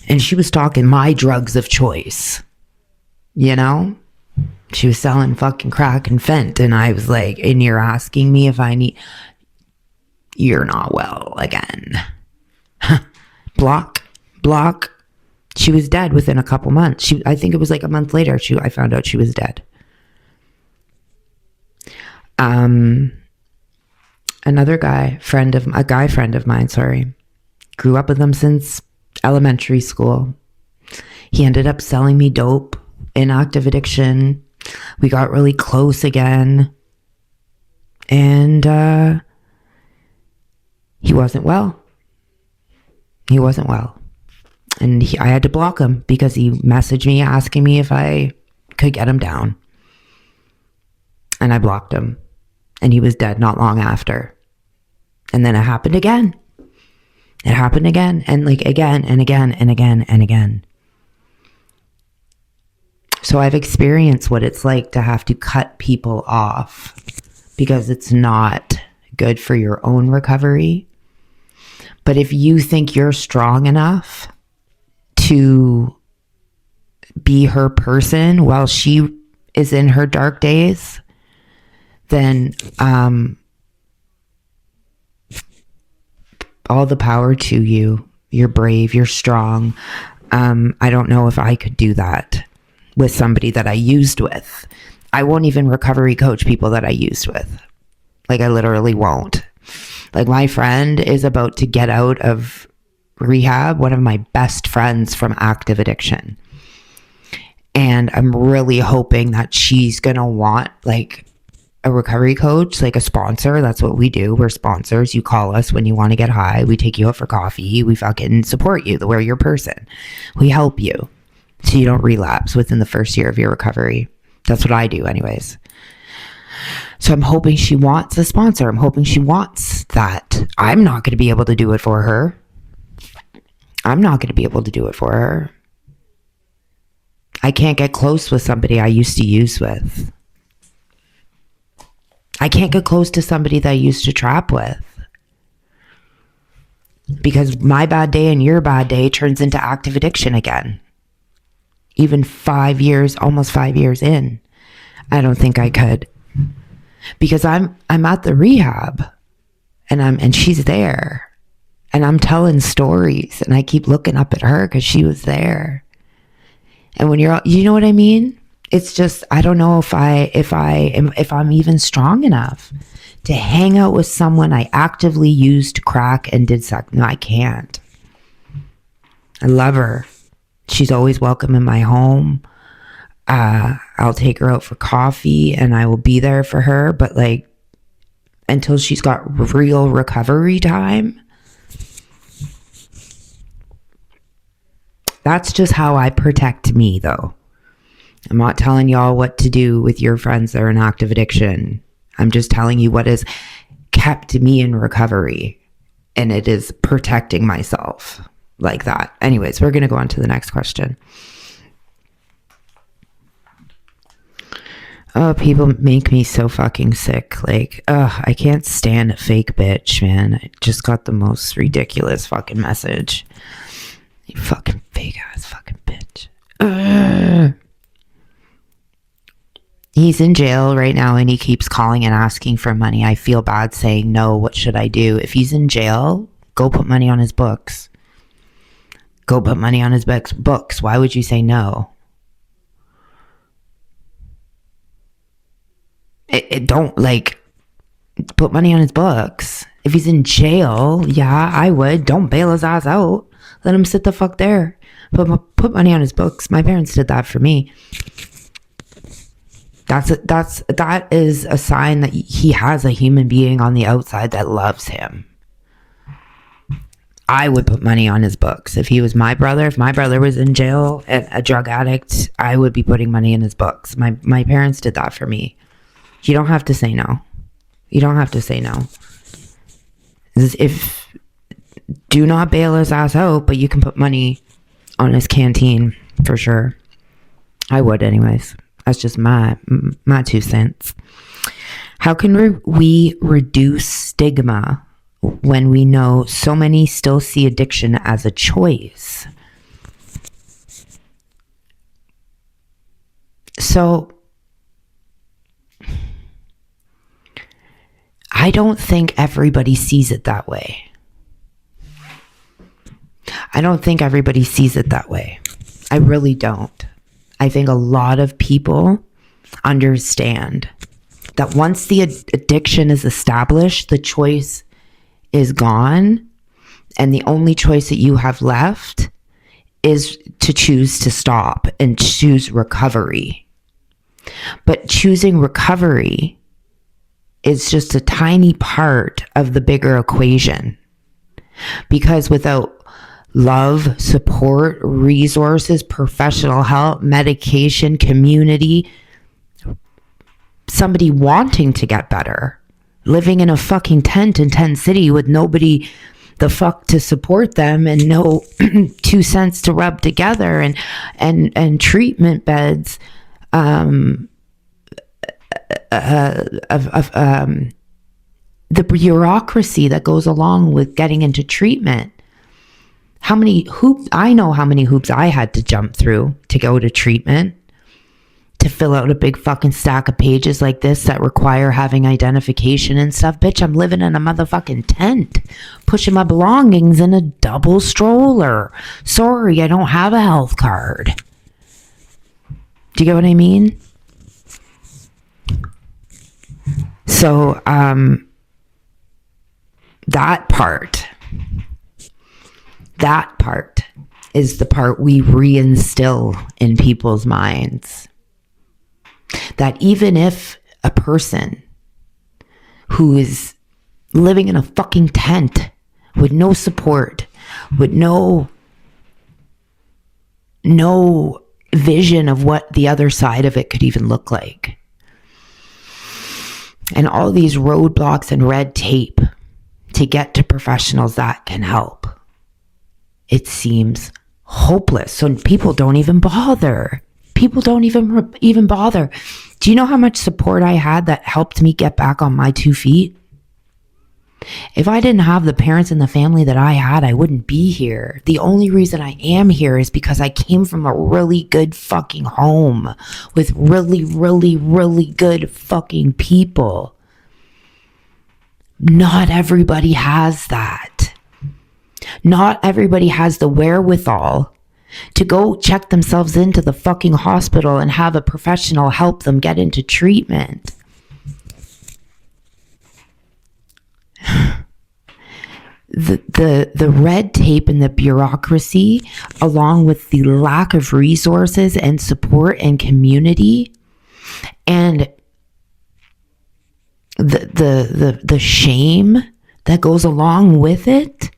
And she was talking my drugs of choice. You know? She was selling fucking crack and fent. And I was like, and you're asking me if I need... You're not well again. Block. She was dead within a couple months. I think it was like a month later, I found out she was dead. Another guy friend of mine, grew up with him since elementary school. He ended up selling me dope in active addiction. We got really close again. And he wasn't well. And I had to block him because he messaged me asking me if I could get him down. And I blocked him. And he was dead not long after. And then it happened again. And like again and again and again and again. So I've experienced what it's like to have to cut people off because it's not good for your own recovery. But if you think you're strong enough to be her person while she is in her dark days, then all the power to you. You're brave, you're strong. I don't know if I could do that with somebody that I used with. I won't even recovery coach people that I used with. Like, I literally won't. Like, my friend is about to get out of rehab, one of my best friends from active addiction. And I'm really hoping that she's going to want like a recovery coach, like a sponsor. That's what we do. We're sponsors. You call us when you want to get high. We take you out for coffee. We fucking support you. We're your person. We help you so you don't relapse within the first year of your recovery. That's what I do anyways. So I'm hoping she wants a sponsor. I'm hoping she wants that. I'm not going to be able to do it for her. I can't get close with somebody I used to use with. I can't get close to somebody that I used to trap with. Because my bad day and your bad day turns into active addiction again. Even 5 years, almost 5 years in, I don't think I could. Because I'm at the rehab and she's there. And I'm telling stories and I keep looking up at her because she was there. And when you know what I mean? It's just, I don't know if I'm even strong enough to hang out with someone I actively used crack and did sex. No, I can't. I love her. She's always welcome in my home. I'll take her out for coffee and I will be there for her. But like, until she's got real recovery time, that's just how I protect me, though. I'm not telling y'all what to do with your friends that are in active addiction. I'm just telling you what has kept me in recovery, and it is protecting myself like that. Anyways, we're going to go on to the next question. Oh, people make me so fucking sick. Like, I can't stand a fake bitch, man. I just got the most ridiculous fucking message. You fucking fake ass fucking bitch. He's in jail right now and he keeps calling and asking for money. I feel bad saying no. What should I do? If he's in jail, go put money on his books. Go put money on his books. Why would you say no? Don't, like, put money on his books. If he's in jail, yeah, I would. Don't bail his ass out. Let him sit the fuck there. Put money on his books. My parents did that for me. That is a sign that he has a human being on the outside that loves him. I would put money on his books. If he was my brother, if my brother was in jail and a drug addict, I would be putting money in his books. My parents did that for me. You don't have to say no. You don't have to say no. Do not bail his ass out, but you can put money on his canteen for sure. I would anyways. That's just my 2 cents. How can we reduce stigma when we know so many still see addiction as a choice? So, I don't think everybody sees it that way. I really don't. I think a lot of people understand that once the addiction is established, the choice is gone, and the only choice that you have left is to choose to stop and choose recovery. But choosing recovery is just a tiny part of the bigger equation, because without love, support, resources, professional help, medication, community, somebody wanting to get better, living in a fucking tent in Tent City with nobody the fuck to support them and no 2 cents to rub together, and treatment beds of the bureaucracy that goes along with getting into treatment. I know how many hoops I had to jump through to go to treatment, to fill out a big fucking stack of pages like this that require having identification and stuff. Bitch, I'm living in a motherfucking tent, pushing my belongings in a double stroller. Sorry, I don't have a health card. Do you get what I mean? So, that part is the part we reinstill in people's minds. That even if a person who is living in a fucking tent with no support, with no vision of what the other side of it could even look like, and all these roadblocks and red tape to get to professionals that can help, it seems hopeless. So people don't even bother. People don't even bother. Do you know how much support I had that helped me get back on my 2 feet? If I didn't have the parents and the family that I had, I wouldn't be here. The only reason I am here is because I came from a really good fucking home with really, really, really good fucking people. Not everybody has that. Not everybody has the wherewithal to go check themselves into the fucking hospital and have a professional help them get into treatment. The red tape and the bureaucracy, along with the lack of resources and support and community, and the shame that goes along with it.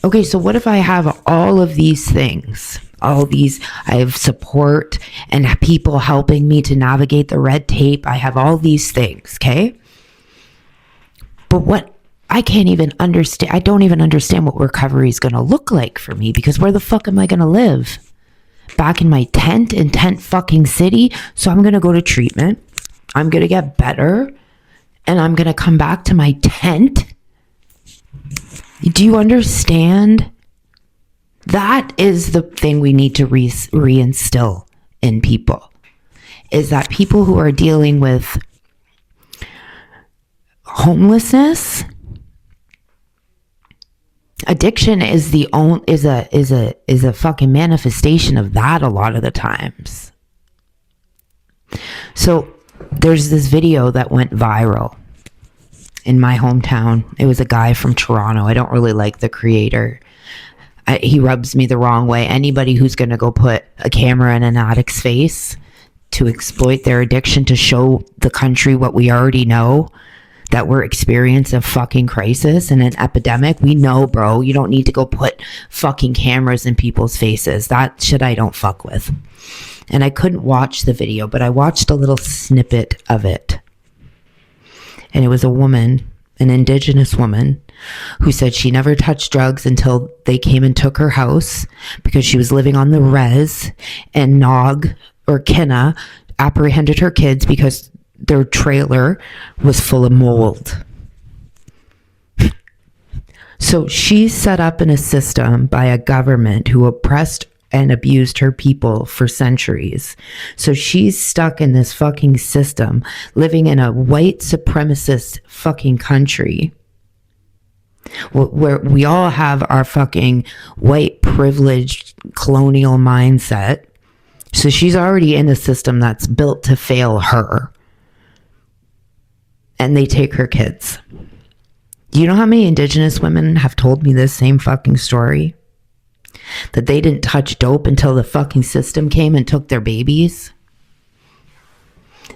Okay, so what if I have all of these things? I have support and people helping me to navigate the red tape. I have all these things, okay? But what I can't even understand, I don't even understand what recovery is going to look like for me, because where the fuck am I going to live? Back in my tent in tent fucking city? So I'm going to go to treatment. I'm going to get better. And I'm going to come back to my tent. Do you understand? That is the thing we need to reinstill in people, is that people who are dealing with homelessness, addiction is a fucking manifestation of that a lot of the times. So there's this video that went viral in my hometown. It was a guy from Toronto. I don't really like the creator. He rubs me the wrong way. Anybody who's going to go put a camera in an addict's face to exploit their addiction, to show the country what we already know, that we're experiencing a fucking crisis and an epidemic. We know, bro. You don't need to go put fucking cameras in people's faces. That shit I don't fuck with. And I couldn't watch the video, but I watched a little snippet of it. And it was a woman, an Indigenous woman, who said she never touched drugs until they came and took her house because she was living on the res, and Nog or Kenna apprehended her kids because their trailer was full of mold. So she's set up in a system by a government who oppressed and abused her people for centuries. So she's stuck in this fucking system, living in a white supremacist fucking country where we all have our fucking white privileged colonial mindset. So she's already in a system that's built to fail her. And they take her kids. Do you know how many Indigenous women have told me this same fucking story? That they didn't touch dope until the fucking system came and took their babies.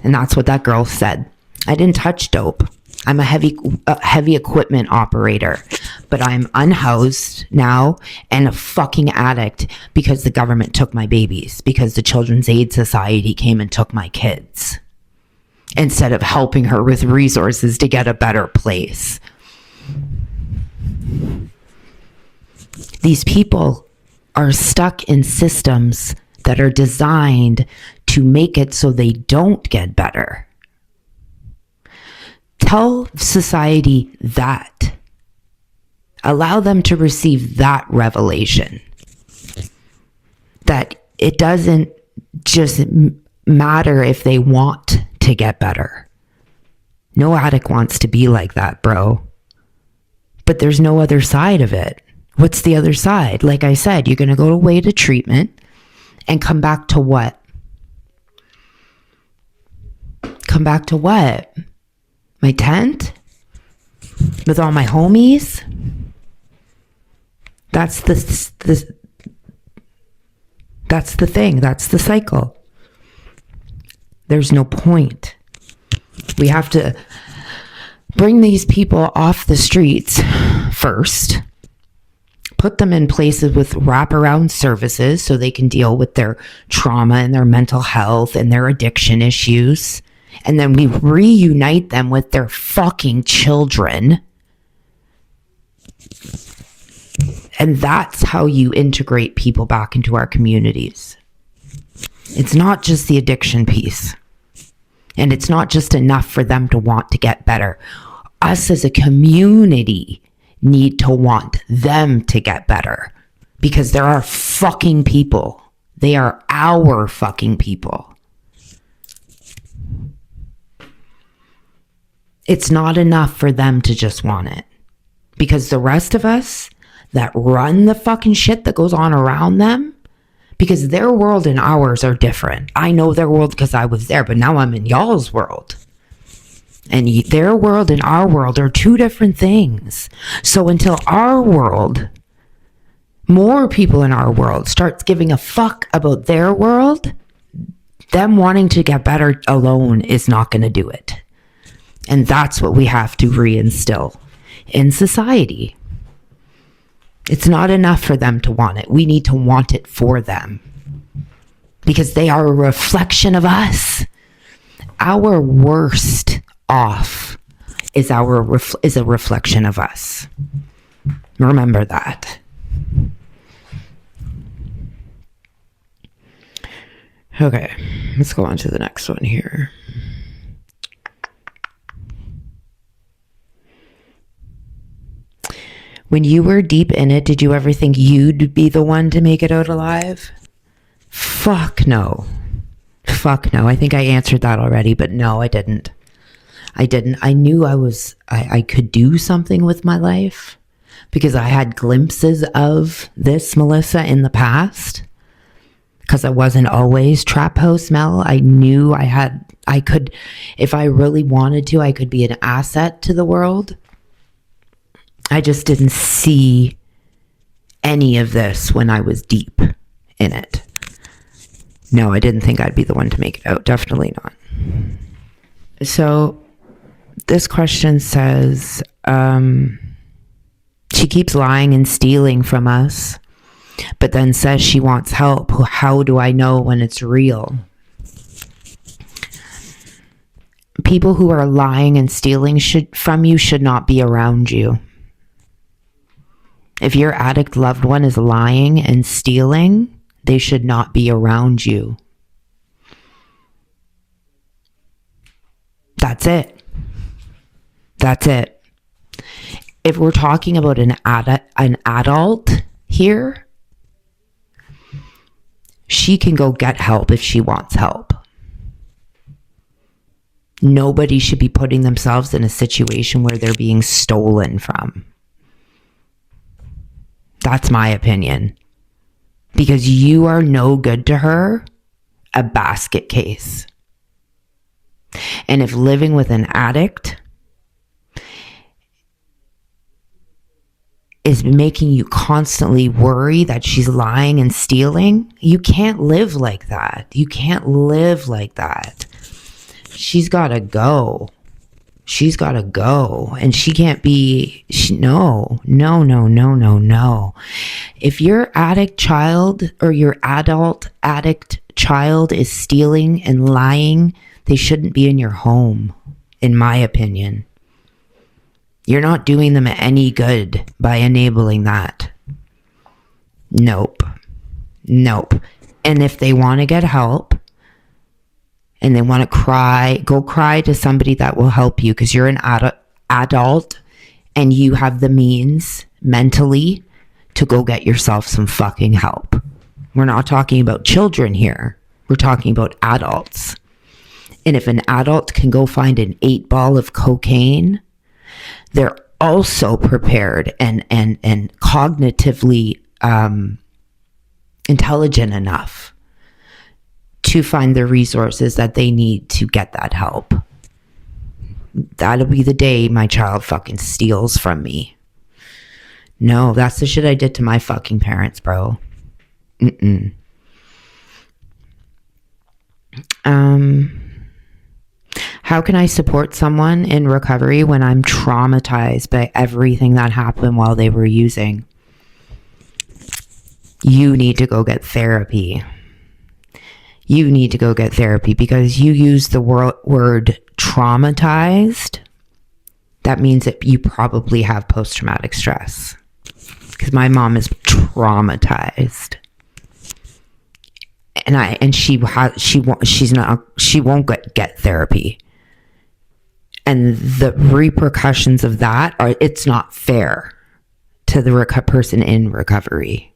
And that's what that girl said. I didn't touch dope. I'm a heavy equipment operator, but I'm unhoused now and a fucking addict because the government took my babies, because the Children's Aid Society came and took my kids, instead of helping her with resources to get a better place. These people are stuck in systems that are designed to make it so they don't get better. Tell society that. Allow them to receive that revelation. That it doesn't just matter if they want to get better. No addict wants to be like that, bro. But there's no other side of it. What's the other side? Like I said, you're going to go away to treatment and come back to what? Come back to what? My tent? With all my homies? That's the thing. That's the cycle. There's no point. We have to bring these people off the streets first. Put them in places with wraparound services so they can deal with their trauma and their mental health and their addiction issues. And then we reunite them with their fucking children. And that's how you integrate people back into our communities. It's not just the addiction piece. And it's not just enough for them to want to get better. Us as a community need to want them to get better, because they're our fucking people. They are our fucking people. It's not enough for them to just want it, because the rest of us that run the fucking shit that goes on around them, because their world and ours are different. I know their world because I was there, but now I'm in y'all's world. And their world and our world are two different things. So until our world, more people in our world starts giving a fuck about their world, them wanting to get better alone is not going to do it. And that's what we have to reinstill in society. It's not enough for them to want it. We need to want it for them because they are a reflection of us. Our worst off is a reflection of us. Remember that. Okay, let's go on to the next one here. When you were deep in it, did you ever think you'd be the one to make it out alive? Fuck no. Fuck no. I think I answered that already, but no, I didn't. I knew I could do something with my life because I had glimpses of this Melissa in the past. Because I wasn't always trap house Mel. I knew I could, if I really wanted to, I could be an asset to the world. I just didn't see any of this when I was deep in it. No, I didn't think I'd be the one to make it out. Definitely not. So this question says, she keeps lying and stealing from us, but then says she wants help. How do I know when it's real? People who are lying and stealing from you should not be around you. If your addict loved one is lying and stealing, they should not be around you. That's it. That's it. If we're talking about an adult here, she can go get help if she wants help. Nobody should be putting themselves in a situation where they're being stolen from. That's my opinion. Because you are no good to her, a basket case. And if living with an addict is making you constantly worry that she's lying and stealing, you can't live like that. You can't live like that. She's got to go. She's got to go. And she can't be, no. If your addict child or your adult addict child is stealing and lying, they shouldn't be in your home, in my opinion. You're not doing them any good by enabling that. Nope. And if they want to get help and they want to cry, go cry to somebody that will help you because you're an adult and you have the means mentally to go get yourself some fucking help. We're not talking about children here. We're talking about adults. And if an adult can go find an 8-ball of cocaine, they're also prepared and cognitively intelligent enough to find the resources that they need to get that help. That'll be the day my child fucking steals from me. No, that's the shit I did to my fucking parents, bro. How can I support someone in recovery when I'm traumatized by everything that happened while they were using? You need to go get therapy. You need to go get therapy because you use the word traumatized. That means that you probably have post-traumatic stress. Because my mom is traumatized. And she won't get therapy. And the repercussions of that are, it's not fair to the person in recovery.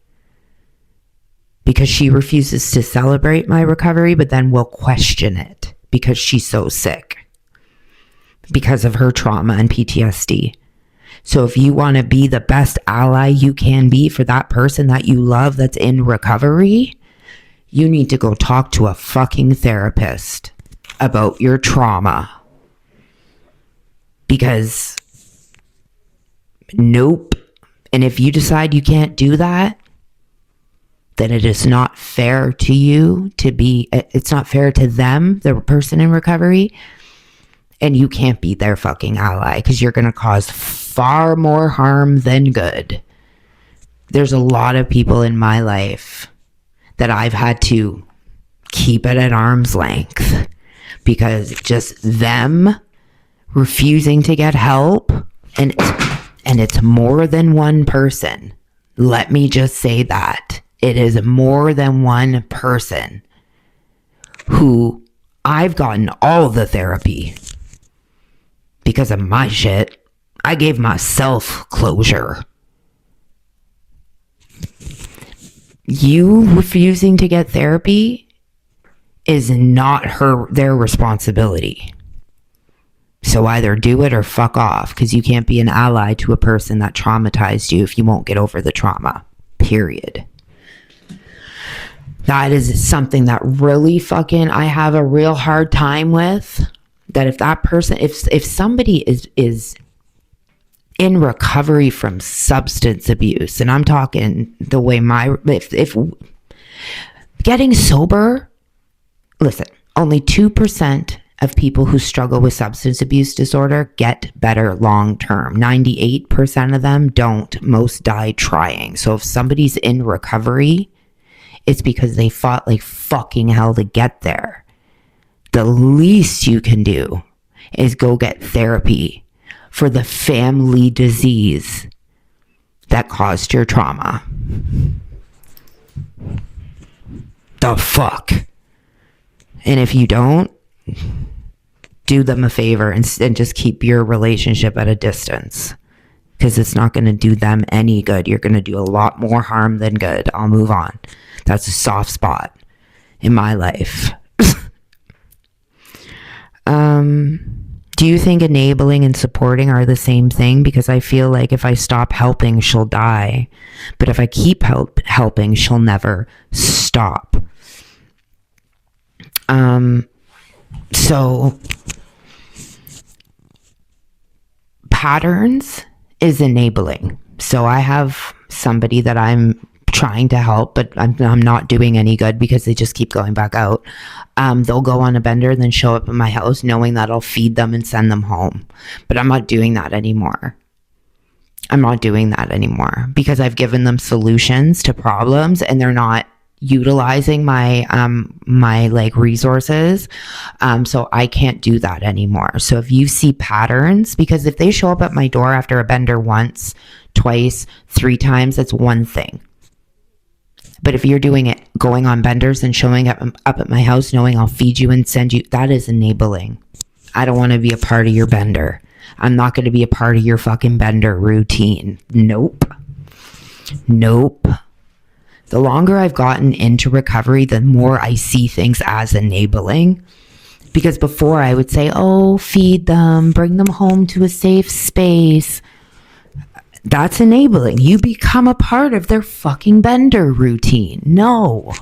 Because she refuses to celebrate my recovery, but then will question it because she's so sick. Because of her trauma and PTSD. So if you want to be the best ally you can be for that person that you love that's in recovery, you need to go talk to a fucking therapist about your trauma. Because nope. And if you decide you can't do that, then it is not fair to you to be, it's not fair to them, the person in recovery, and you can't be their fucking ally because you're going to cause far more harm than good. there's a lot of people in my life that I've had to keep it at arm's length because just them refusing to get help, and it's more than one person. Let me just say that. It is more than one person who I've gotten all the therapy because of my shit. I gave myself closure. You refusing to get therapy is not their responsibility. So either do it or fuck off, because you can't be an ally to a person that traumatized you if you won't get over the trauma. Period. That is something that really fucking I have a real hard time with. That if that person, if somebody is in recovery from substance abuse, and I'm talking the way if getting sober, listen, only 2% of people who struggle with substance abuse disorder get better long term. 98% of them don't. Most die trying. So if somebody's in recovery, it's because they fought like fucking hell to get there. The least you can do is go get therapy for the family disease that caused your trauma. The fuck? And if you don't, do them a favor and just keep your relationship at a distance, because it's not going to do them any good. You're going to do a lot more harm than good. I'll move on. That's a soft spot in my life. Do you think enabling and supporting are the same thing? Because I feel like if I stop helping, she'll die. But if I keep helping, she'll never stop. So patterns is enabling. So I have somebody that I'm trying to help, but I'm not doing any good because they just keep going back out. They'll go on a bender and then show up at my house knowing that I'll feed them and send them home. But I'm not doing that anymore. Because I've given them solutions to problems and they're not utilizing my like resources. So I can't do that anymore. So if you see patterns, because if they show up at my door after a bender once, twice, 3 times, that's one thing. But if you're doing it, going on benders and showing up at my house knowing I'll feed you and send you, that is enabling. I don't want to be a part of your bender. I'm not going to be a part of your fucking bender routine. Nope. The longer I've gotten into recovery, the more I see things as enabling. Because before I would say, oh, feed them, bring them home to a safe space. That's enabling. You become a part of their fucking bender routine. No.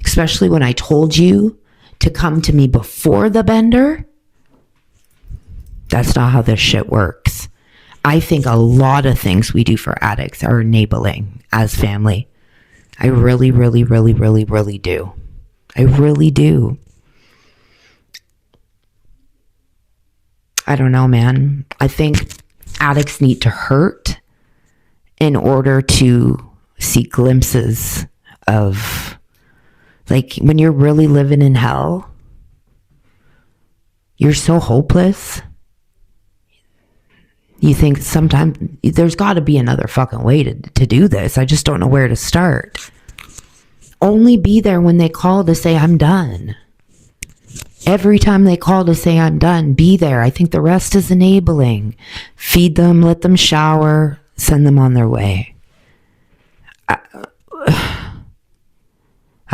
Especially when I told you to come to me before the bender. That's not how this shit works. I think a lot of things we do for addicts are enabling as family. I really do. I really do. I don't know, man. I think addicts need to hurt in order to see glimpses of, like, when you're really living in hell, you're so hopeless. You think sometimes there's got to be another fucking way to do this. I just don't know where to start. Only be there when they call to say I'm done. Every time they call to say I'm done, be there. I think the rest is enabling. Feed them, let them shower, send them on their way. I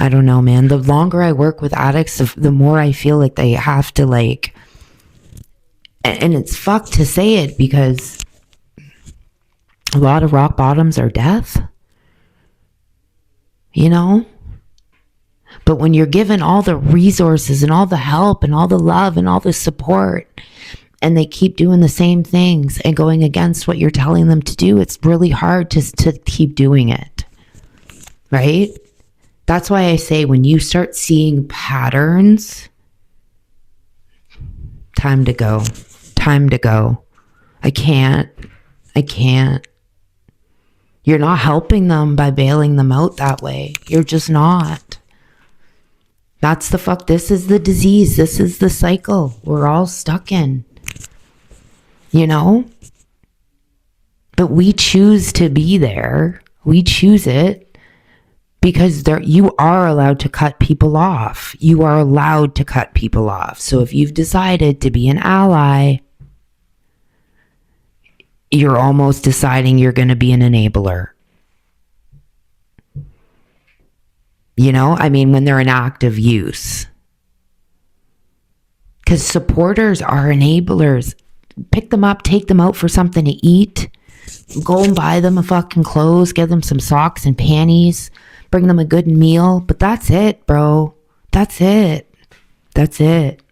don't know, man. The longer I work with addicts, the more I feel like they have to, like, and it's fucked to say it because a lot of rock bottoms are death, you know? But when you're given all the resources and all the help and all the love and all the support, and they keep doing the same things and going against what you're telling them to do, it's really hard to keep doing it, right? That's why I say when you start seeing patterns, time to go. time to go. I can't. You're not helping them by bailing them out that way. You're just not. That's the fuck. This is the disease. This is the cycle we're all stuck in. You know? But we choose to be there. We choose it because you are allowed to cut people off. You are allowed to cut people off. So if you've decided to be an ally, you're almost deciding you're going to be an enabler. You know, I mean, when they're in active use. Because supporters are enablers. Pick them up, take them out for something to eat. Go and buy them a fucking clothes, get them some socks and panties, bring them a good meal. But that's it, bro. That's it. That's it.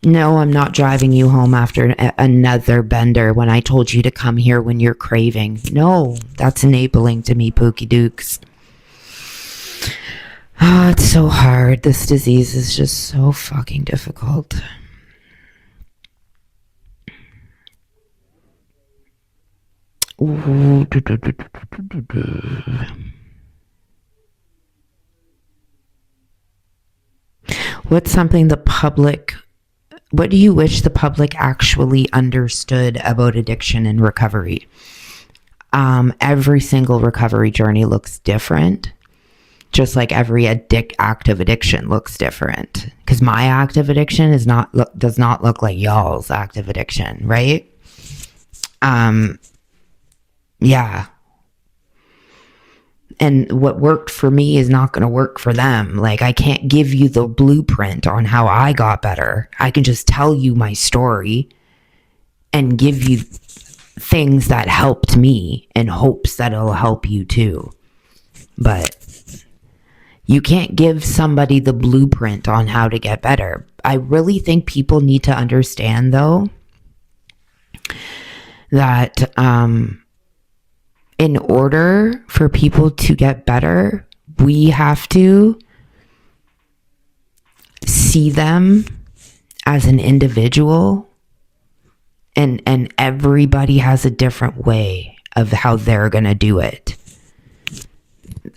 No, I'm not driving you home after another bender when I told you to come here when you're craving. No, that's enabling to me, Pookie Dukes. Oh, it's so hard. This disease is just so fucking difficult. What's something what do you wish the public actually understood about addiction and recovery? Every single recovery journey looks different, just like every active addiction looks different. Because my active addiction does not look like y'all's active addiction, right? Yeah. And what worked for me is not going to work for them. Like, I can't give you the blueprint on how I got better. I can just tell you my story and give you things that helped me in hopes that it'll help you too. But you can't give somebody the blueprint on how to get better. I really think people need to understand, though, that in order for people to get better, we have to see them as an individual, and everybody has a different way of how they're going to do it.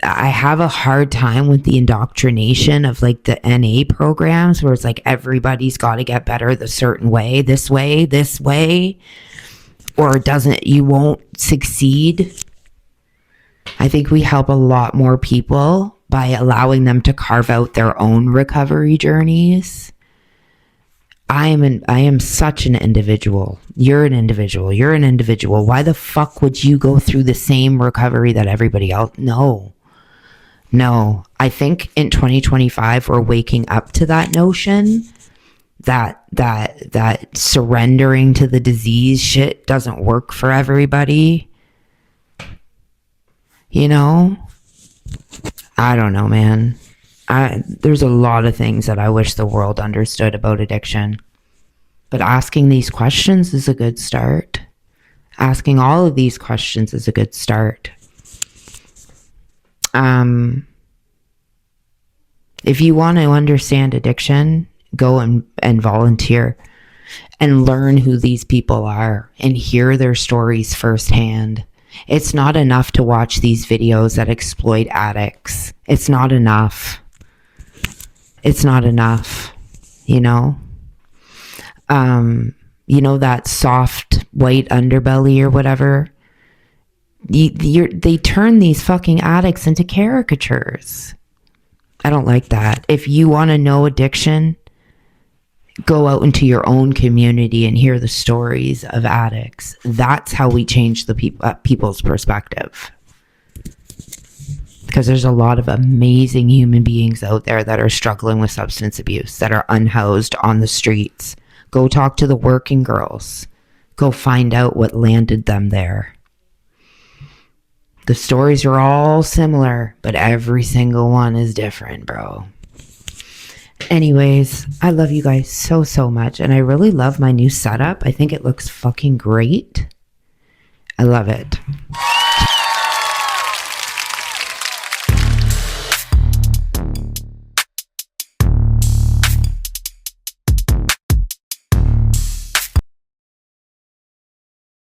I have a hard time with the indoctrination of like the NA programs where it's like everybody's got to get better the certain way, this way, or you won't succeed. I think we help a lot more people by allowing them to carve out their own recovery journeys. I am such an individual. You're an individual. Why the fuck would you go through the same recovery that everybody else? No. I think in 2025, we're waking up to that notion that surrendering to the disease shit doesn't work for everybody. You know? I don't know, man. There's a lot of things that I wish the world understood about addiction. But asking these questions is a good start. Asking all of these questions is a good start. If you want to understand addiction, go and volunteer and learn who these people are and hear their stories firsthand. It's not enough to watch these videos that exploit addicts. It's not enough. You know? You know that soft white underbelly or whatever? They turn these fucking addicts into caricatures. I don't like that. If you want to know addiction, go out into your own community and hear the stories of addicts. That's how we change the people's perspective. Because there's a lot of amazing human beings out there that are struggling with substance abuse, that are unhoused on the streets. Go talk to the working girls. Go find out what landed them there. The stories are all similar, but every single one is different, bro. Anyways, I love you guys so, so much. And I really love my new setup. I think it looks fucking great. I love it.